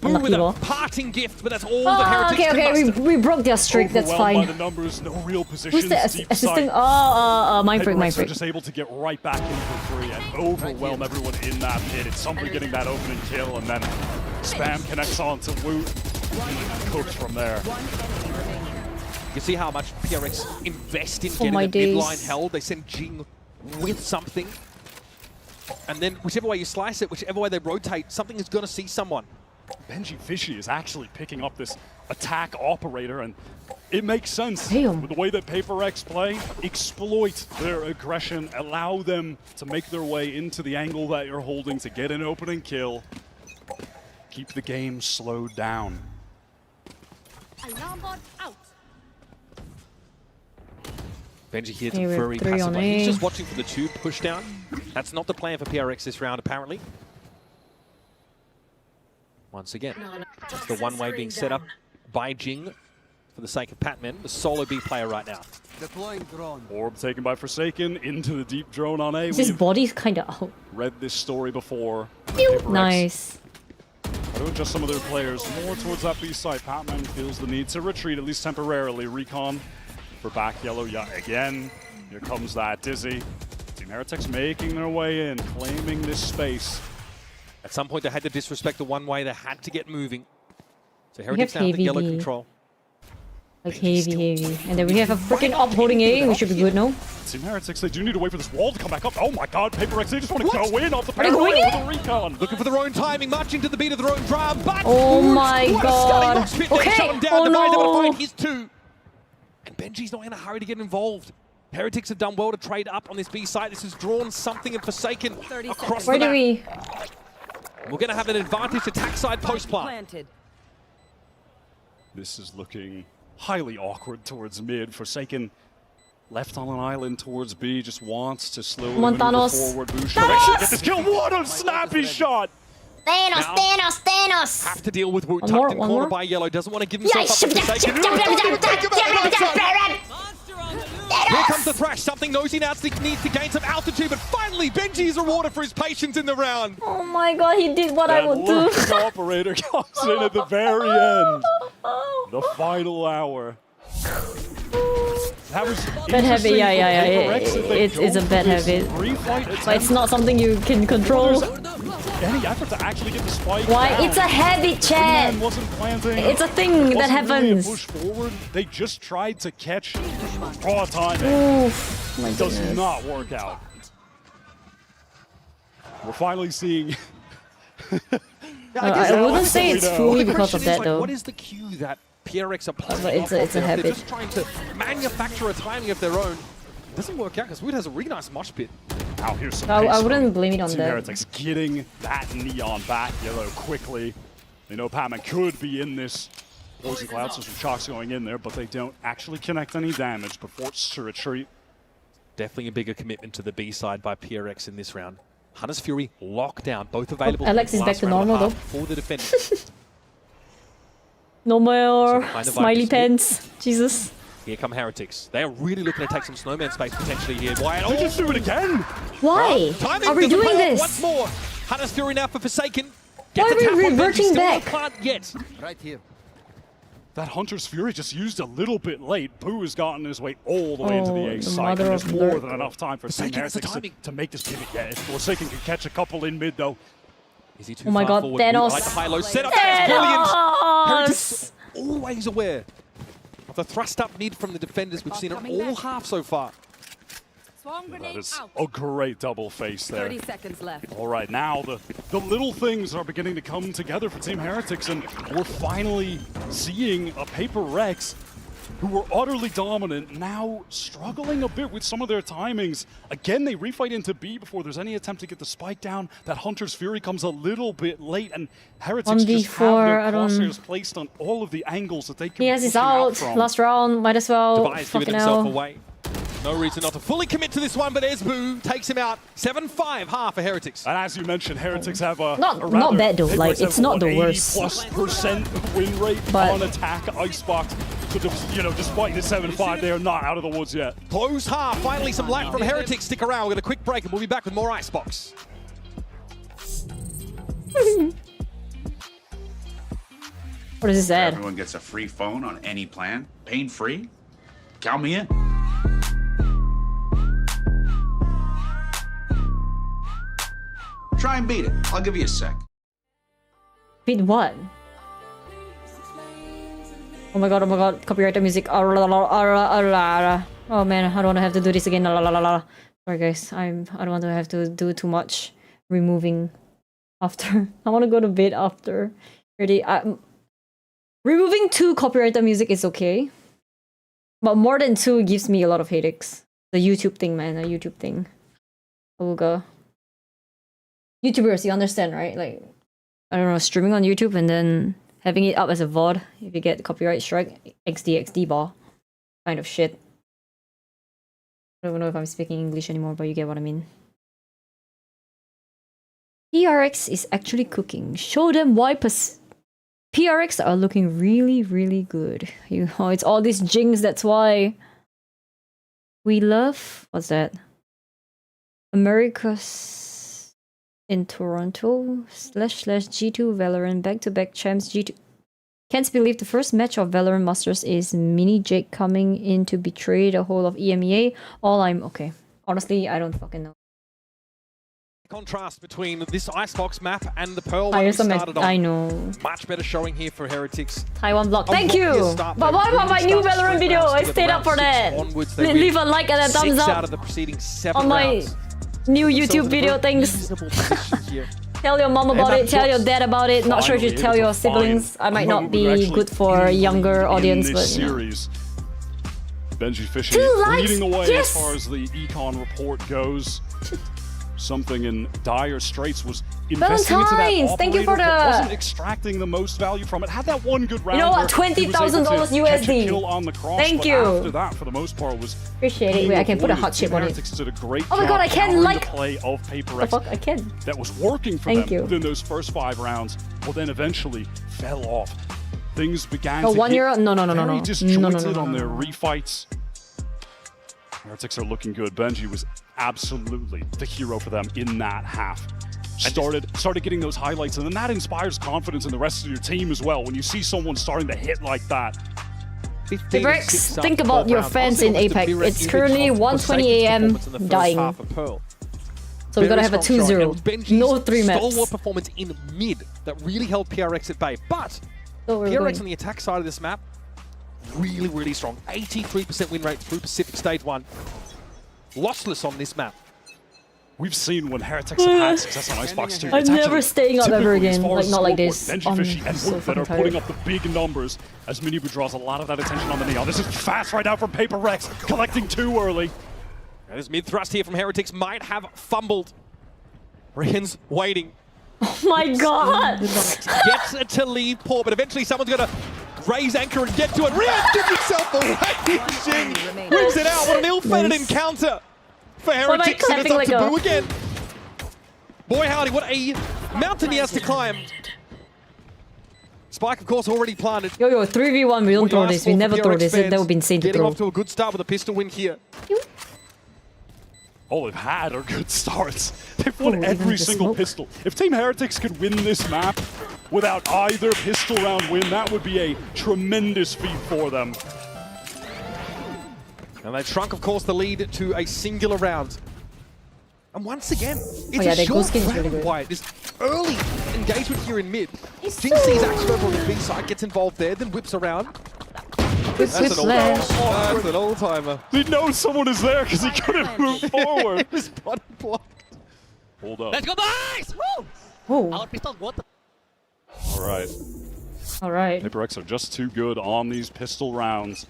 Boo with a parting gift, but that's all the Heretics okay, we broke their streak, that's fine. By the numbers, no real positions. Who's the assisting? Mind freak. They're just able to get right back in for free and overwhelm everyone in that pit. It's somebody getting that opening kill, and then Spam connects on to Woot. Cooked from there. You see how much PRX invest in getting the midline held. They send Jing with something And then whichever way you slice it, whichever way they rotate, something is going to see someone. Benji Fishy is actually picking up this attack operator, and it makes sense. Damn. With the way that PRX play, exploit their aggression, allow them to make their way into the angle that you're holding to get an opening kill. Keep the game slowed down. Alarm bot out. Benji here to very passive. He's just watching for the tube push down. That's not the plan for PRX this round, apparently. Once again, it's the one-way being set up by Jing for the sake of Patman, the solo B player right now. Deploying drone. Orb taken by Forsaken into the deep drone on A. His body's kind of out. Read this story before. Nice. Doing just some of their players more towards that B side. Patman feels the need to retreat, at least temporarily. Recon for back yellow yet again. Here comes that Dizzy. Team Heretics making their way in, claiming this space. At some point, they had to disrespect the one-way. They had to get moving. So Heretics now have the yellow control. Like heavy. And then we have a freaking up holding A. We should be good, no? Team Heretics, they do need to wait for this wall to come back up. Oh my god, PRX, they just want to go in off the Are they going in? with the recon. Looking for their own timing, marching to the beat of their own drum. But oh my god. Okay, oh no. His two. And Benji's not in a hurry to get involved. Heretics have done well to trade up on this B side. This has drawn something and Forsaken across the map. Where do we... We're going to have an advantage attack side post-plant. This is looking highly awkward towards mid. Forsaken left on an island towards B, just wants to slowly move forward. Boost direction. Get this kill. What a snappy shot! Thanos! Have to deal with Wu tucked in corner by yellow. Doesn't want to give himself up to Forsaken. Here comes the thrash. Something Nosy now needs to gain some altitude, but finally Benji is rewarded for his patience in the round. Oh my god, he did what I would do. The operator comes in at the very end. The final hour. That was bad habit, yeah. It's a bad habit. But it's not something you can control. Any effort to actually get the spike Why? down. It's a habit, Chad. It's a thing that happens. Push forward. They just tried to catch raw timing. Oof, my does goodness. not work out. We're finally seeing. I wouldn't say it's fully because of that, like, though. what is the cue that PRX are playing? But it's a habit. They're just trying to manufacture a timing of their own. It doesn't work out because Wood has a really nice mosh pit. Now here's some I wouldn't blame it on Team that. Heretics getting that neon back yellow quickly. They know Patman could be in this poison cloud, so some shocks going in there, but they don't actually connect any damage, but forced to retreat. Definitely a bigger commitment to the B side by PRX in this round. Hunter's Fury lockdown, both available. Alex is back to normal though. For the defenders. No more smiley pants. Jesus. Here come Heretics. They are really looking to take some snowman space potentially here. Why? They just do it again! Why? Are we doing this? Once more. Hunter's Fury now for Forsaken. Why are we reverting back? Yet. Right here. That Hunter's Fury just used a little bit late. Boo has gotten his way all the way into the A side. There's more than enough time for Team Heretics to make this pivot. Yeah, if Forsaken can catch a couple in mid though. Is he too oh my god, forward? Thanos! Like the high-low setup. That's brilliant. Heretics always aware of the thrust up mid from the defenders. We've seen it all half so far. That is a great double face there. 30 seconds left. All right, now the little things are beginning to come together for Team Heretics, and we're finally seeing a PRX who were utterly dominant, now struggling a bit with some of their timings. Again, they refight into B before there's any attempt to get the spike down. That Hunter's Fury comes a little bit late, and Heretics just have their crosshairs placed on all of the angles that they can. He has his out. Last round, might as well. Device giving himself away. No reason not to fully commit to this one, but there's Boo, takes him out. 7-5 half for Heretics. And as you mentioned, Heretics have a not bad though. Like it's not the worst. 80+% win rate on attack Icebox. So despite the 7-5, they are not out of the woods yet. Close half. Finally, some light from Heretics. Stick around. We'll get a quick break, and we'll be back with more Icebox. What is this ad? Everyone gets a free phone on any plan, pain-free. Count me in. Try and beat it. I'll give you a sec. Beat what? Oh my god, copyrighted music. Oh man, I don't want to have to do this again. Sorry guys, I don't want to have to do too much. removing after. I want to go to bed after. Ready? Removing 2 copyrighted music is okay, but more than 2 gives me a lot of headaches. The YouTube thing, man. The YouTube thing. Ooga. YouTubers, you understand, right? Like, I don't know, streaming on YouTube and then having it up as a VOD if you get copyright strike, XD bar kind of shit. I don't know if I'm speaking English anymore, but you get what I mean. PRX is actually cooking. Show them why PRX are looking really, really good. You know, it's all these jinx, that's why we love... What's that? America's in Toronto / G2 Valorant back-to-back champs G2. Can't believe the first match of Valorant Masters is Mini Jake coming in to betray the whole of EMEA. Okay. Honestly, I don't fucking know. Contrast between this Icebox map and the Pearl one we started on. I know. Much better showing here for Heretics. Taiwan block. Thank you! But what about my new Valorant video? I stayed up for that! Leave a like and a thumbs up out of the preceding 7 on my new YouTube video things. Tell your mom about it, tell your dad about it. Not sure if you tell your siblings. I might not be good for younger audience, but series. Benji Fishy 2 likes! leading the way Yes! as far as the econ report goes. Something in dire straits was investing into that operator, thank you for the... wasn't extracting the most value from it. Had that one good round. You know what? $20,000 USD. Kill on the cross, thank you. After that, for the most part, was appreciate it. Wait, I can put a hot chip on it. Did a great oh my god, I can like play of PRX. The fuck, I can. That was working for them within those first 5 rounds, but then eventually fell off. Things began to get very disjointed on their refights. Heretics are looking good. Benji was absolutely the hero for them in that half. Started getting those highlights, and then that inspires confidence in the rest of your team as well. When you see someone starting to hit like that. Rex, think about your fans in APAC. It's currently 1:20 AM dying. So we gotta have a 2-0. No 3 maps. Stalwart performance in mid that really held PRX at bay. But PRX on the attack side of this map, really, really strong. 83% win rate through Pacific Stage 1. Lossless on this map. We've seen when Heretics have had success on Icebox too. I'm never staying up ever again, like not like this. Benji Fishy and Wood that are putting up the big numbers as Minibu draws a lot of that attention on the Neon. This is fast right now from PRX, collecting 2 early. And this mid thrust here from Heretics might have fumbled. Rian's waiting. Oh my god! Gets it to leave poor, but eventually someone's gonna raise anchor and get to it. Rian gives himself away. Jing brings it out. What an ill-fated encounter for Heretics, and it's up to Boo again. Boy howdy, what a mountain he has to climb. Spike, of course, already planted. Yo, 3v1, we don't throw this. We never throw this. That would be insane to throw. Getting off to a good start with a pistol win here. All they've had are good starts. They've won every single pistol. If Team Heretics could win this map without either pistol round win, that would be a tremendous feat for them. And they've shrunk, of course, the lead to a singular round. And once again, it's a short round, Wyatt. This early engagement here in mid. Jing sees action over on the B side, gets involved there, then whips around. That's an all-timer. He knows someone is there because he couldn't move forward. His body blocked. Hold up. Let's go, boys! Woo! Our pistol, what the... All right. PRX are just too good on these pistol rounds.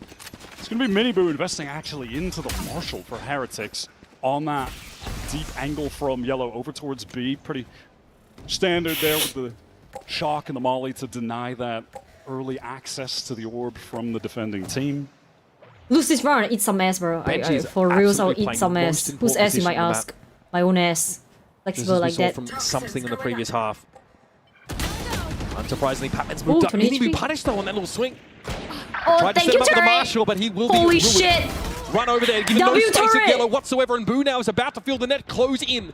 It's going to be Minibu investing actually into the Marshall for Heretics on that deep angle from yellow over towards B. Pretty standard there with the shock and the molly to deny that early access to the orb from the defending team. Lose this round, eat some ass, bro. For reals, I'll eat some ass. Whose ass, you might ask? My own ass. Flexible like that. From something in the previous half. Unsurprisingly, Patman's moved up. Minibu punished though on that little swing. Oh, tried to set him up with the Marshall, but he will be ruined. Shit! Run over there, give him no space of yellow whatsoever, and Boo now is about to feel the net close in.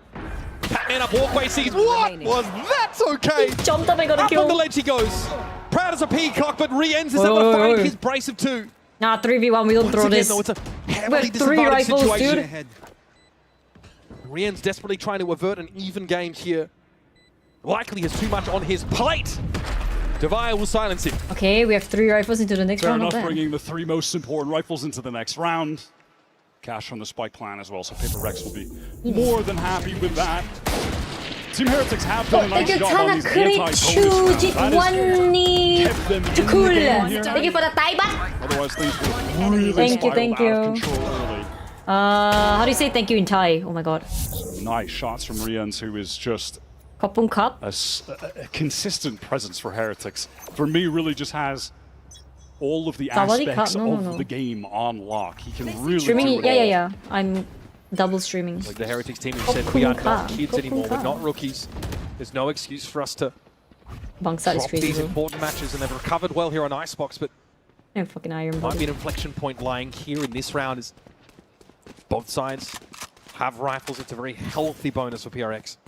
Patman up walkway sees what was that? Okay. He jumped up and got a kill. Up on the ledge he goes. Proud as a peacock, but re-ends is able to find his brace of 2. Nah, 3v1, we don't throw this. Though, it's a heavily disadvantaged situation. Rian's desperately trying to avert an even game here. Likely has too much on his plate. Devaya will silence him. Okay, we have 3 rifles into the next round. Fair enough, bringing the 3 most important rifles into the next round. Cash from the Spike plan as well, so PRX will be more than happy with that. Team Heretics have done a nice job on these Thank you for the Thai baht. Otherwise, things would really spiral out of control early. How do you say thank you in Thai? Oh my god. Nice shots from Rians, who is just Kopung Cup. a consistent presence for Heretics. For me, really just has all of the aspects of the game on lock. He can really streaming. do it all. Yeah. I'm double streaming. Like the Heretics team who said, we are not kids anymore, we're not rookies. There's no excuse for us to drop these important matches, and they've recovered well here on Icebox, but fucking iron might be an inflection point lying here in this round as both sides have rifles. It's a very healthy bonus for PRX.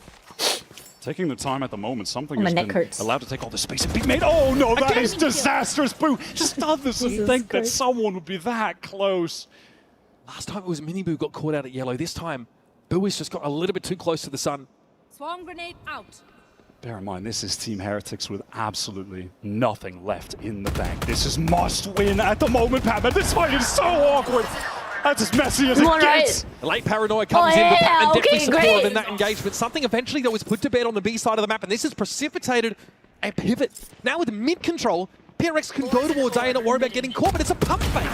Taking the time at the moment, something has been allowed to take all the space and be made. Oh no, that is disastrous, Boo! Just doesn't think that someone would be that close. Last time it was Miniboo got caught out at yellow. This time, Boo has just got a little bit too close to the sun. Swarm grenade out. Bear in mind, this is Team Heretics with absolutely nothing left in the bank. This is must win at the moment, Patman. This fight is so awkward. That's as messy as it gets. The late paranoia comes in, but Patman definitely supportive in that engagement. Something eventually that was put to bed on the B side of the map, and this has precipitated a pivot. Now with mid-control, PRX can go towards A and not worry about getting caught, but it's a pump fake.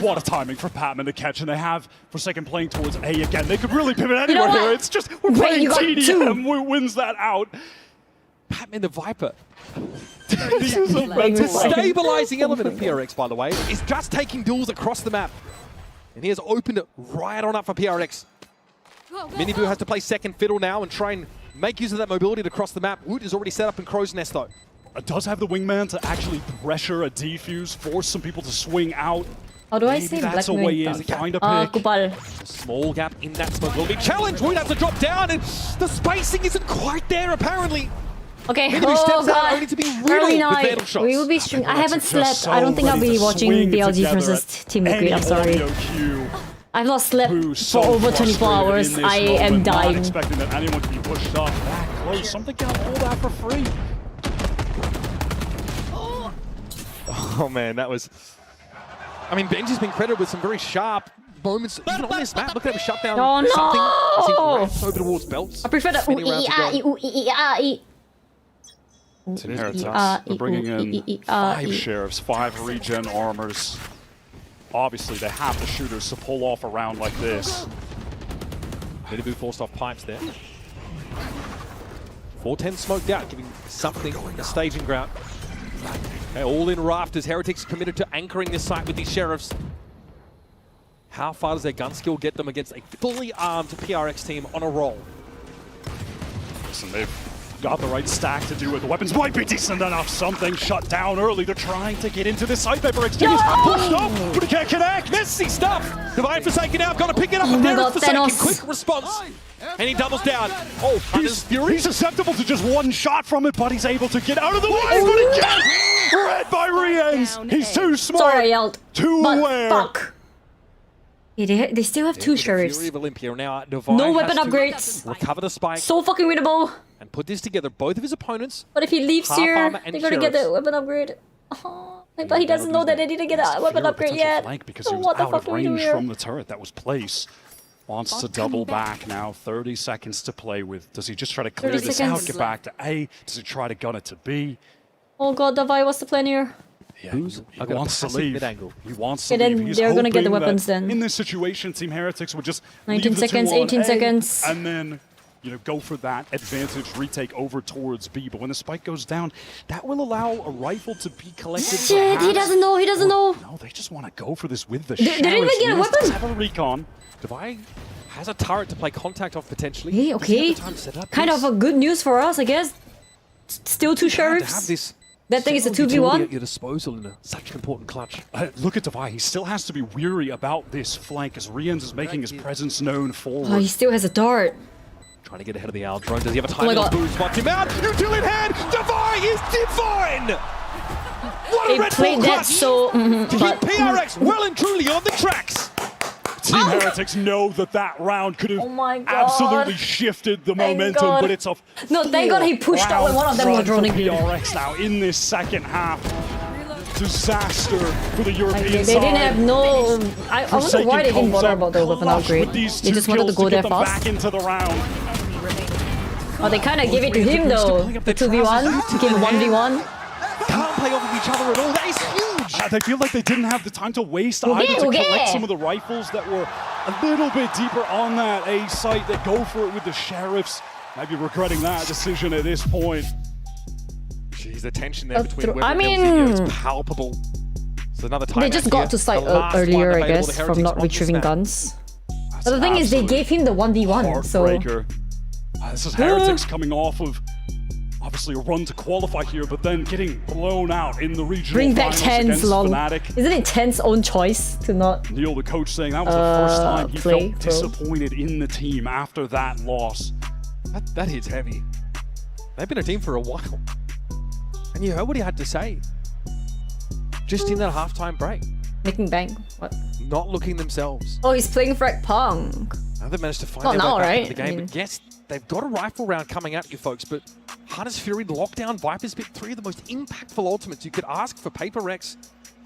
What a timing for Patman to catch, and they have Forsaken playing towards A again. They could really pivot anywhere here. It's just, we're playing TDM, who wins that out. Patman the Viper. The stabilizing element of PRX, by the way, is just taking duels across the map. And he has opened it right on up for PRX. Miniboo has to play second fiddle now and try and make use of that mobility to cross the map. Woot is already set up in Crow's Nest, though. It does have the wingman to actually pressure a defuse, force some people to swing out. How do I say that's a way in, find a pick. A small gap in that smoke will be challenged. Woot has to drop down, and the spacing isn't quite there, apparently. Okay, steps out only to be early night. We will be streaming. I haven't slept. I don't think I'll be watching BLG versus Team Liquid. I'm sorry. I've not slept for over 24 hours. I am dying. Not expecting that anyone can be pushed off that close. Something can hold that for free. Oh man, that was... I mean, Benji's been credited with some very sharp moments even on this map. Look at him shut down something over towards belts. I prefer the Team Heretics, we're bringing in 5 sheriffs, 5 regen armors. Obviously, they have the shooters to pull off a round like this. Miniboo forced off pipes there. 410 smoked out, giving something a staging ground. Okay, all in rafters. Heretics committed to anchoring this site with these sheriffs. How far does their gun skill get them against a fully armed PRX team on a roll? Listen, they've got the right stack to do it. The weapons might be decent enough. Something shut down early. They're trying to get into this site. Viper exchange pushed up, but it can't connect. Messy stuff. Divine Forsaken out, got to pick it up. There is Forsaken. Quick response. And he doubles down. Oh, he's susceptible to just one shot from it, but he's able to get out of the way. But again, read by Rians. He's too smart. Sorry, I yelled. Too aware. Fuck. Yeah, they still have 2 sheriffs. Now, no weapon upgrades. Recover the spike. So fucking winnable. And put this together. Both of his opponents. But if he leaves here, they're gonna get the weapon upgrade. But he doesn't know that they need to get a weapon upgrade yet. Because he was out of range from the turret that was placed. Wants to double back now. 30 seconds to play with. Does he just try to clear this out, get back to A? Does he try to gun it to B? Oh god, Davai, what's the plan here? Yeah, he wants to leave. He wants to leave. Then they're gonna get the weapons then. In this situation, Team Heretics would just 19 seconds, 18 seconds. And then, you know, go for that advantage retake over towards B. But when the spike goes down, that will allow a rifle to be collected. Shit, he doesn't know, he doesn't know. No, they just want to go for this with the They didn't even get a weapon. Have a recon. Divine has a turret to play contact off potentially. Hey, okay. Kind of a good news for us, I guess. Still 2 sheriffs. That thing is a 2v1 at your disposal in such an important clutch. Look at Divine. He still has to be weary about this flank as Rians is making his presence known forward. Oh, he still has a dart. Trying to get ahead of the owl drone. Does he have a time on boost? Spots him out. Util in hand. Divine is divine. What a Red Bull clutch. So, to keep PRX well and truly on the tracks. Team Heretics know that round could have absolutely shifted the momentum, but it's a no. Thank God he pushed out when one of them was droning. PRX now in this second half. Disaster for the European side. They didn't have no. I wonder why they didn't bother about the weapon upgrade. They just wanted to go there fast. Back into the round. Oh, they kind of give it to him though. The 2v1 became 1v1. Can't play off of each other at all. That is huge. They feel like they didn't have the time to waste either to collect some of the rifles that were a little bit deeper on that A site. They go for it with the sheriffs. Might be regretting that decision at this point. Jeez, the tension there between I mean, is palpable. So another time they just got to site earlier, I guess, from not retrieving guns. But the thing is, they gave him the 1v1, so... This is Heretics coming off of, obviously, a run to qualify here, but then getting blown out in the regional Bring back finals Ten's long. Fnatic. Isn't it Ten's own choice to not... Neil, the coach, saying that was the first time he felt disappointed in the team after that loss. That hits heavy. They've been a team for a while. And you heard what he had to say. Just in that halftime break. Making bank? What? Not looking themselves. Oh, he's playing Frag Punk. Now they've managed to find Not their now, way back right? into the game. But yes, they've got a rifle round coming at you, folks. But Hunter's Fury, Lockdown, Viper's Pit, 3 of the most impactful ultimates you could ask for PRX.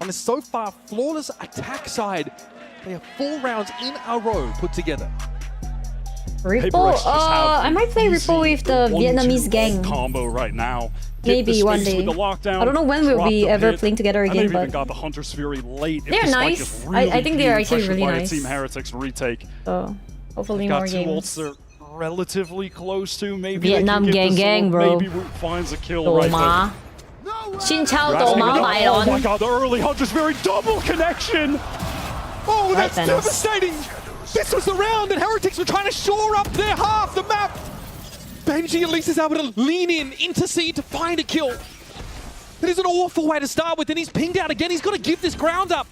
On the so far flawless attack side, they have 4 rounds in a row put together. Ripple? I might play Ripple with the Vietnamese gang. Combo right now. Maybe one day. I don't know when we'll be ever playing together again, but... even got the Hunter's Fury late. They're nice. I think they're actually really nice. Team Heretics retake. So, hopefully more games. They're relatively close to. Maybe Vietnam gang, bro. Maybe Root finds a kill right there. Xin chào tổ má bài Oh my god, the early Hunter's Fury double connection! Oh, that's devastating! This was the round that Heretics were trying to shore up their half the map! Benji at least is able to lean in, intercede to find a kill. That is an awful way to start with, and he's pinged out again. He's got to give this ground up.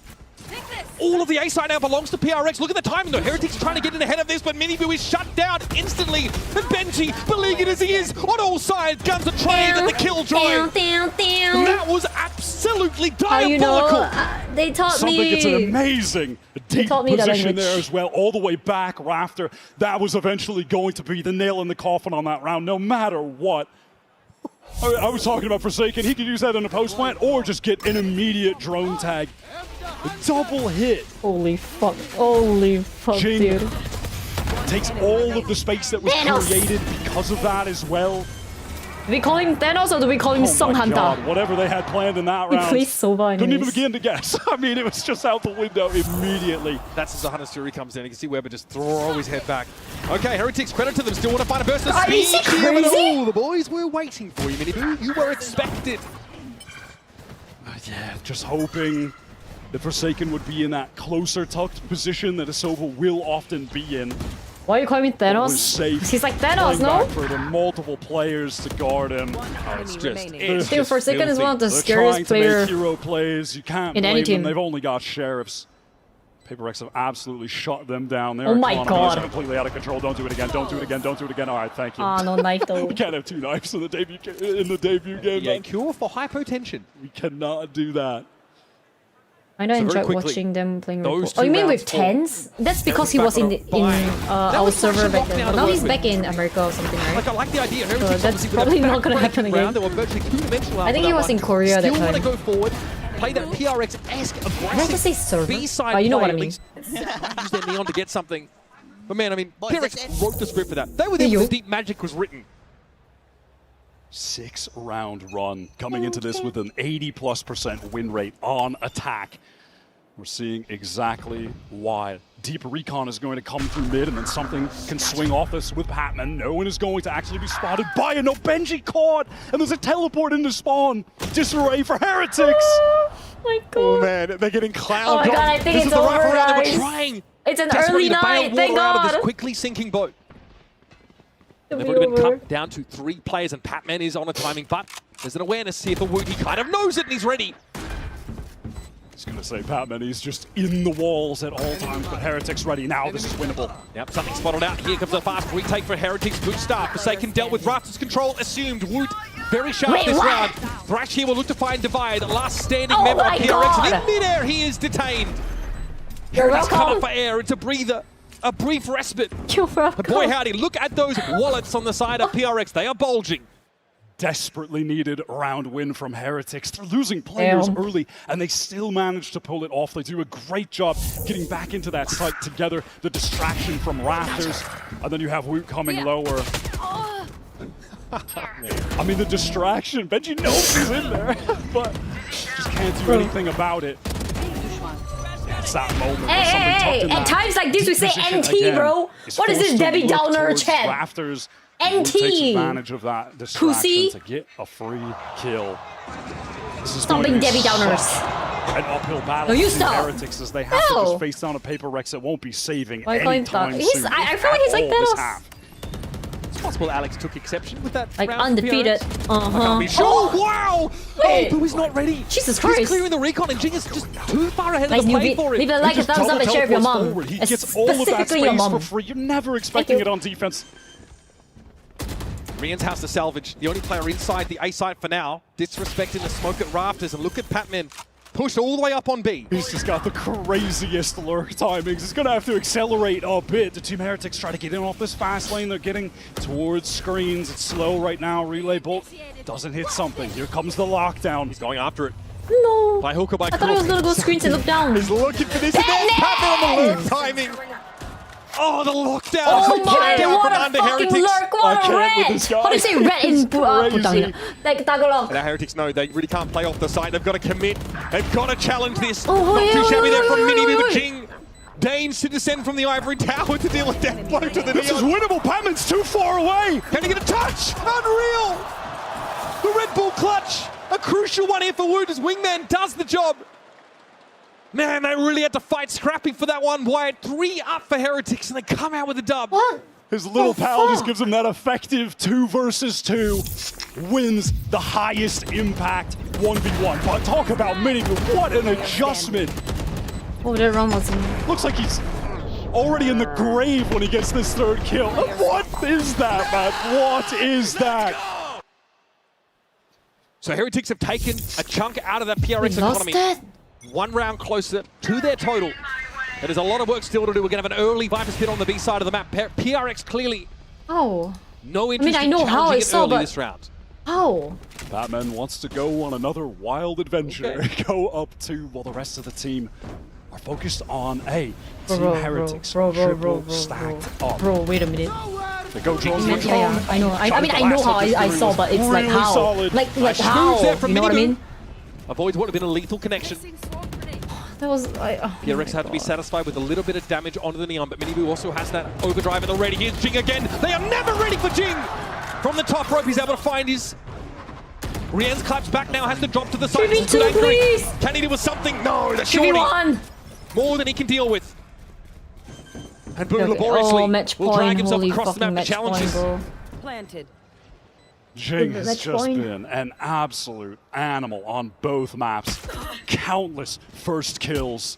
All of the A side now belongs to PRX. Look at the timing though. Heretics are trying to get in ahead of this, but Miniboo is shut down instantly. And Benji, beleaguered as he is, on all sides, guns are trained at the killjoy. That was absolutely diabolical. They taught me. Something gets an amazing deep position there as well, all the way back. Rafter, that was eventually going to be the nail in the coffin on that round, no matter what. I was talking about Forsaken. He could use that in a post plant or just get an immediate drone tag. Double hit. Holy fuck, dude. Takes all of the space that was created because of that as well. Do we call him Thanos or do we call him Song Hanta? Whatever they had planned in that round. He plays Sova anyways. Couldn't even begin to guess. I mean, it was just out the window immediately. That's as the Hunter's Fury comes in. You can see Weber just throw his head back. Okay, Heretics, credit to them. Still want to find a burst of speed. Is he crazy? The boys were waiting for you, Miniboo. You were expected. Yeah, just hoping the Forsaken would be in that closer tucked position that Asova will often be in. Why are you calling me Thanos? He's like Thanos, no? For the multiple players to guard him. Oh, it's just Dude, Forsaken is one of the scariest players hero plays. You can't in any team. They've only got sheriffs. PRX have absolutely shut them down. Oh my god. Completely out of control. Don't do it again. Don't do it again. Don't do it again. All right, thank you. Ah, no knife though. We can't have 2 knives in the debut game. Yeah, cure for hypotension. We cannot do that. I know, enjoyed watching them playing Ripple. Oh, you mean with Tens? That's because he was in our server back then. But now he's back in America or something, right? Like, I like the idea. So that's probably not going to happen again. I think he was in Korea that time. Still want to go forward, play that PRX-esque aggressive Can I just say server? B-side you know what I play, mean. Use their neon to get something. But man, I mean, PRX wrote the script for that. They were there when the deep magic was written. 6-round run coming into this with an 80+% win rate on attack. We're seeing exactly why. Deep recon is going to come through mid, and then something can swing off this with Patman. No one is going to actually be spotted by it. No, Benji caught, and there's a teleport into spawn. Disarray for Heretics. Oh my god. Oh man, they're getting cloud. Oh my god, I think it's over, guys. It's an early night, thank god. Out of this quickly sinking boat. They've already been cut down to 3 players, and Patman is on a timing, but there's an awareness here for Woot. He kind of knows it, and he's ready. I was going to say, Patman, he's just in the walls at all times, but Heretics ready now. This is winnable. Yep, something spotted out. Here comes a fast retake for Heretics. Good start. Forsaken dealt with Raptor's control. Assumed. Woot very sharp this round. Thrash here will look to find Divide. Last standing member of PRX. And in midair, he is detained. Heretics come up for air. It's a breather. A brief respite. But boy, howdy, look at those wallets on the side of PRX. They are bulging. Desperately needed round win from Heretics. They're losing players early, and they still manage to pull it off. They do a great job getting back into that site together. The distraction from Rafters, and then you have Woot coming lower. I mean, the distraction. Benji knows he's in there, but just can't do anything about it. It's that moment. Hey, at times like this we say NT, again, bro. What is this Debbie Downer chat? Rafters. NT. Takes advantage of that distraction Pussy. to get a free kill. This is Stop being Debbie Downers. An uphill battle. No, you for stop. Heretics as they have to just face down a Paper Rex that won't be saving anytime soon. I feel like he's like that. It's possible Alex took exception with that. Like round undefeated. I can't be sure. Oh, wow! Hey. Oh, Boo is not ready. Jesus He's Christ. clearing the recon, and Jing is just too far ahead Nice of the play newbie. for it. Leave a like, a thumbs up, and share with your mom. Forward. He gets all of that Specifically your space mom. for free. You're never expecting it on defense. Rian's has to salvage. The only player inside the A site for now. Disrespecting the smoke at Rafters, and look at Patman. Pushed all the way up on B. He's just got the craziest lurk timings. He's going to have to accelerate a bit. The Team Heretics try to get in off this fast lane. They're getting towards screens. It's slow right now. Relay bolt doesn't hit something. Here comes the lockdown. He's going after it. No. By hook or by I thought he was going to go screens and look down. He's looking for this. And there's Patman on the lurk timing. Oh, the lockdown! Oh my, what a under fucking Heretics. lurk, what a red! How do you say red in Putang? Like Tagalog. And our Heretics know they really can't play off the site. They've got to commit. They've got to challenge this. Oh, Not too shabby there from Mini oi. with Jing. Danes to descend from the ivory tower to deal with death blow to the This is winnable. Patman's too far away. Can he get a touch? Unreal! The Red Bull clutch. A crucial one here for Wood as Wingman does the job. Man, they really had to fight scrappy for that one. Wyatt 3 up for Heretics, and they come out with a dub. What? His little pal just gives him that effective 2 versus 2. Wins the highest impact 1v1. But talk about Mini, what an adjustment. Oh, that run was in. Looks like he's already in the grave when he gets this 3rd kill. What is that, man? What is that? So Heretics have taken a chunk out of that PRX economy. That? 1 round closer to their total. There's a lot of work still to do. We're going to have an early Viper spin on the B side of the map. PRX clearly Oh. no interest I in know how I challenging it saw, early but this round. how? Batman wants to go on another wild adventure. Okay. Go up to, while the rest of the team are focused on Team Heretics. Bro, Stacked up. Bro, wait a minute. They go draws Yeah, yeah, I know. I mean, I know how I saw, but it's like how? Solid. Like Nice how? moves there from You know what I Minibu. mean? Avoids what would have been a lethal connection. That was. PRX had to be satisfied with a little bit of damage onto the Neon, but Minibu also has that overdrive and already. Here's Jing again. They are never ready for Jing! From the top rope, he's able to find his... Rian's claps back now, has to drop to the side. 3v2, please! Can he do with something? No, the shorty. 3v1! More than he can deal with. And Boo Okay. laboriously Match will point. drag himself Holy across the fucking map to match point, challenges. bro. Planted. Jing has Match just point. been an absolute animal on both maps. Countless first kills.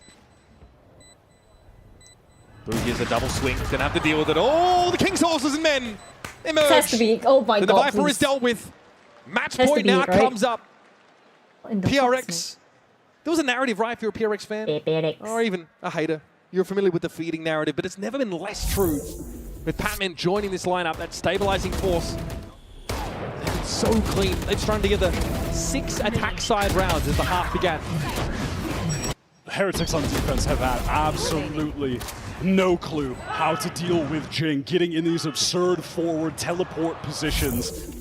Boo gives a double swing. He's gonna have to deal with it. Oh, the King's horses and men emerge. It has to be. Oh my The god. Viper please. is dealt with. Match Has to point be now it, right? comes up. In the PRX. There was a narrative, right, if you're a PRX fan? PRX. Or even a hater. You're familiar with the feeding narrative, but it's never been less true. With Patman joining this lineup, that stabilizing force. They've been so clean. They've strung together 6 attack side rounds as the half began. Heretics on defense have had absolutely no clue how to deal with Jing, getting in these absurd forward teleport positions.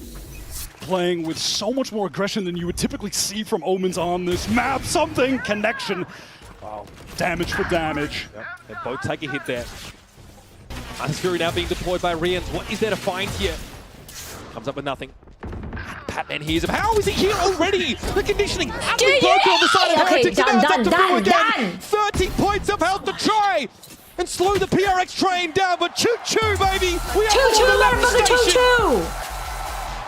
Playing with so much more aggression than you would typically see from Omens on this map. Something! Connection. Wow. Damage for damage. Yep. They both take a hit there. Ice Fury now being deployed by Rians. What is there to find here? Comes up with nothing. Patman hears him. How is he here already? The conditioning utterly broken on the side of Okay, Heretics. And now it's up to Boo again. done. 30 points of health to try and slow the PRX train down. But choo-choo, baby. We are Choo-choo, on the lap motherfucker, station. choo-choo!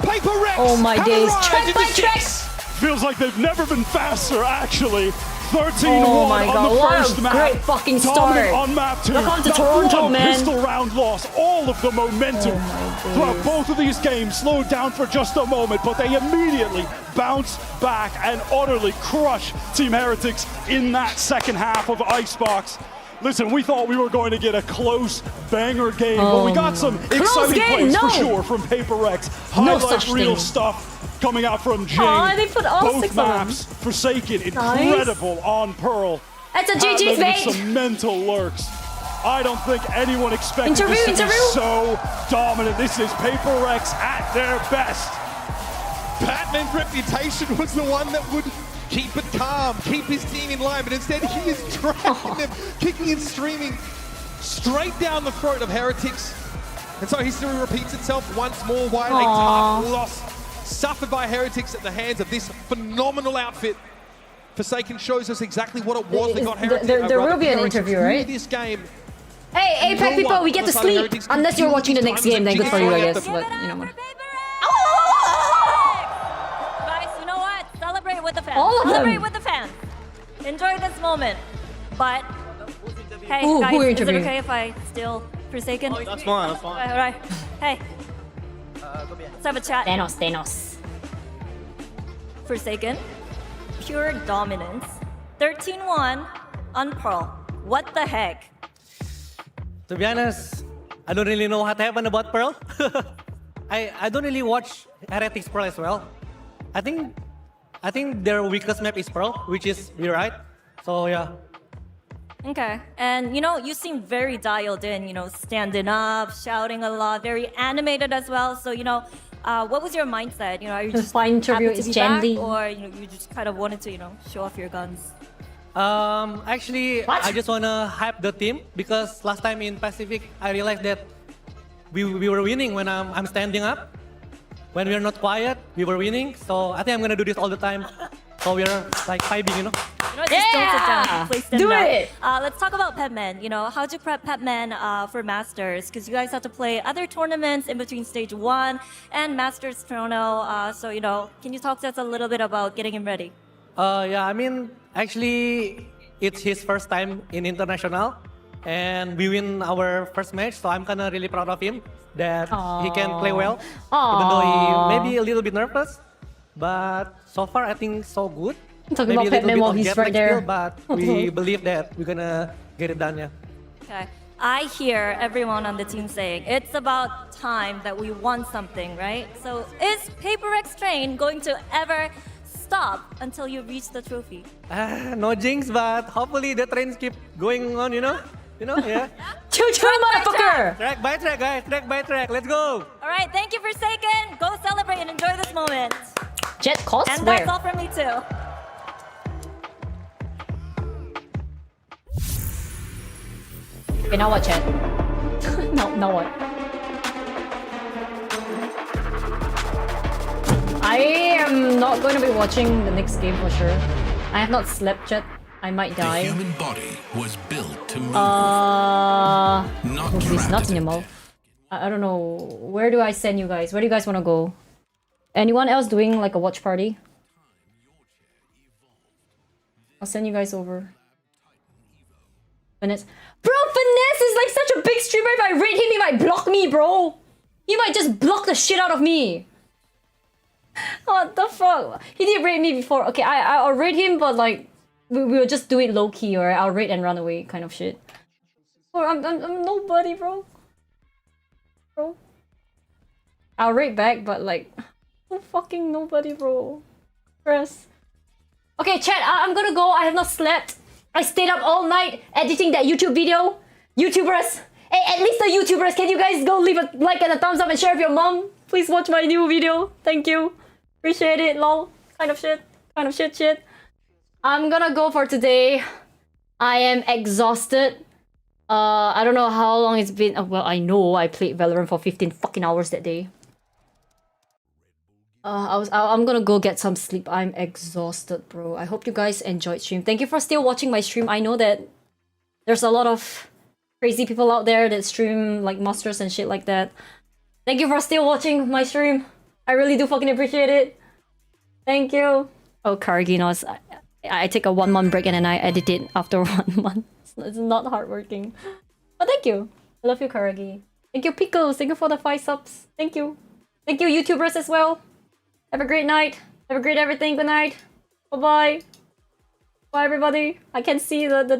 Paper Rex. Oh my have days. arrived Track in by the track. six. Feels like they've never been faster, actually. 13-1 Oh my on god, the what first a map. great fucking Dominant start. on map 2. Welcome to Not Toronto, one man. pistol round loss. All of the momentum throughout both of these games slowed down for just a moment, but they immediately bounce back and utterly crush Team Heretics in that second half of Icebox. Listen, we thought we were going to get a close banger game, but we got some exciting plays for sure from Paper X. Highlight reel stuff coming out from Jing. Aw, they put all Both 6 of them. maps, Forsaken, incredible on Pearl. That's a GG's, Patman with mate. some mental lurks. I don't think anyone expected this to be so dominant. This is PRX at their best. Batman's reputation was the one that would keep it calm, keep his team in line, but instead he is dragging them, kicking and streaming straight down the throat of Heretics. And so history repeats itself once more. Why a tough loss suffered by Heretics at the hands of this phenomenal outfit. Forsaken shows us exactly what it was that got Heretics. There will be an interview, right? This game. Hey, APAC people, we get to sleep. Unless you're watching the next game, then good for you, I guess. But, you know what. Guys, you know what? Celebrate with the fans. All of them. Celebrate with the fans. Enjoy this moment. But, hey, Who are you guys, is it interviewing? okay if I steal Forsaken? That's fine, that's fine. All right. Hey, let's have a chat. Thanos. Forsaken, pure dominance. 13-1 on Pearl. What the heck? To be honest, I don't really know what happened about Pearl. I don't really watch Heretics Pearl as well. I think their weakest map is Pearl, which is right. So yeah. Okay, and you know, you seem very dialed in, you know, standing up, shouting a lot, very animated as well. So, you know, what was your mindset? You know, are you just fine happy interview to is be back, Janly. or you know, you just kind of wanted to, you know, show off your guns? Actually, I just wanna hype the team because last time in Pacific, I realized that we were winning when I'm standing up. When we're not quiet, we were winning. So I think I'm gonna do this all the time. So we're like vibing, you know. You know, just don't sit down. Please stand Do up. it. Let's talk about Pepman. You know, how'd you prep Pepman for Masters? Because you guys have to play other tournaments in between Stage 1 and Masters Toronto. So, you know, can you talk to us a little bit about getting him ready? Yeah, I mean, actually, it's his first time in international, and we win our first match. So I'm kinda really proud of him that he can play well, even though he may be a little bit nervous. But so far, I think so good. Talking Maybe about a little Pepman bit while of he's jet right lag there. still, but we believe that we're gonna get it done, yeah. Okay. I hear everyone on the team saying it's about time that we won something, right? So is PRX train going to ever stop until you reach the trophy? No jinx, but hopefully the trains keep going on, you know? Yeah. Choo-choo, motherfucker! Track by track, guys. Track by track. Let's go. All right, thank you, Forsaken. Go celebrate and enjoy this moment. Jet cost? And Where? that's all from me too. Okay, now what, chat? now what? I am not going to be watching the next game for sure. I have not slept yet. I might die. The human body was built to move. What's this? Nuts in your mouth. I don't know. Where do I send you guys? Where do you guys want to go? Anyone else doing like a watch party? I'll send you guys over. Finesse. Bro, Finesse is like such a big streamer. If I rate him, he might block me, bro. He might just block the shit out of me. What the fuck? He did rate me before. Okay, I'll rate him, but like we'll just do it low key, or I'll rate and run away kind of shit. Or I'm nobody, bro. I'll rate back, but like I'm fucking nobody, bro. Press. Okay, chat. I'm gonna go. I have not slept. I stayed up all night editing that YouTube video. YouTubers, hey, at least the YouTubers, can you guys go leave a like and a thumbs up and share with your mom? Please watch my new video. Thank you. Appreciate it, lol. Kind of shit. I'm gonna go for today. I am exhausted. I don't know how long it's been. Well, I know I played Valorant for 15 fucking hours that day. I'm gonna go get some sleep. I'm exhausted, bro. I hope you guys enjoyed stream. Thank you for still watching my stream. I know that there's a lot of crazy people out there that stream like monsters and shit like that. Thank you for still watching my stream. I really do fucking appreciate it. Thank you. Oh, Karaginos. I take a 1 month break and then I edit it after 1 month. It's not hard working. But thank you. I love you, Karagi. Thank you, Pickles. Thank you for the 5 subs. Thank you. Thank you, YouTubers as well. Have a great night. Have a great everything. Good night. Bye-bye. Bye, everybody. I can see the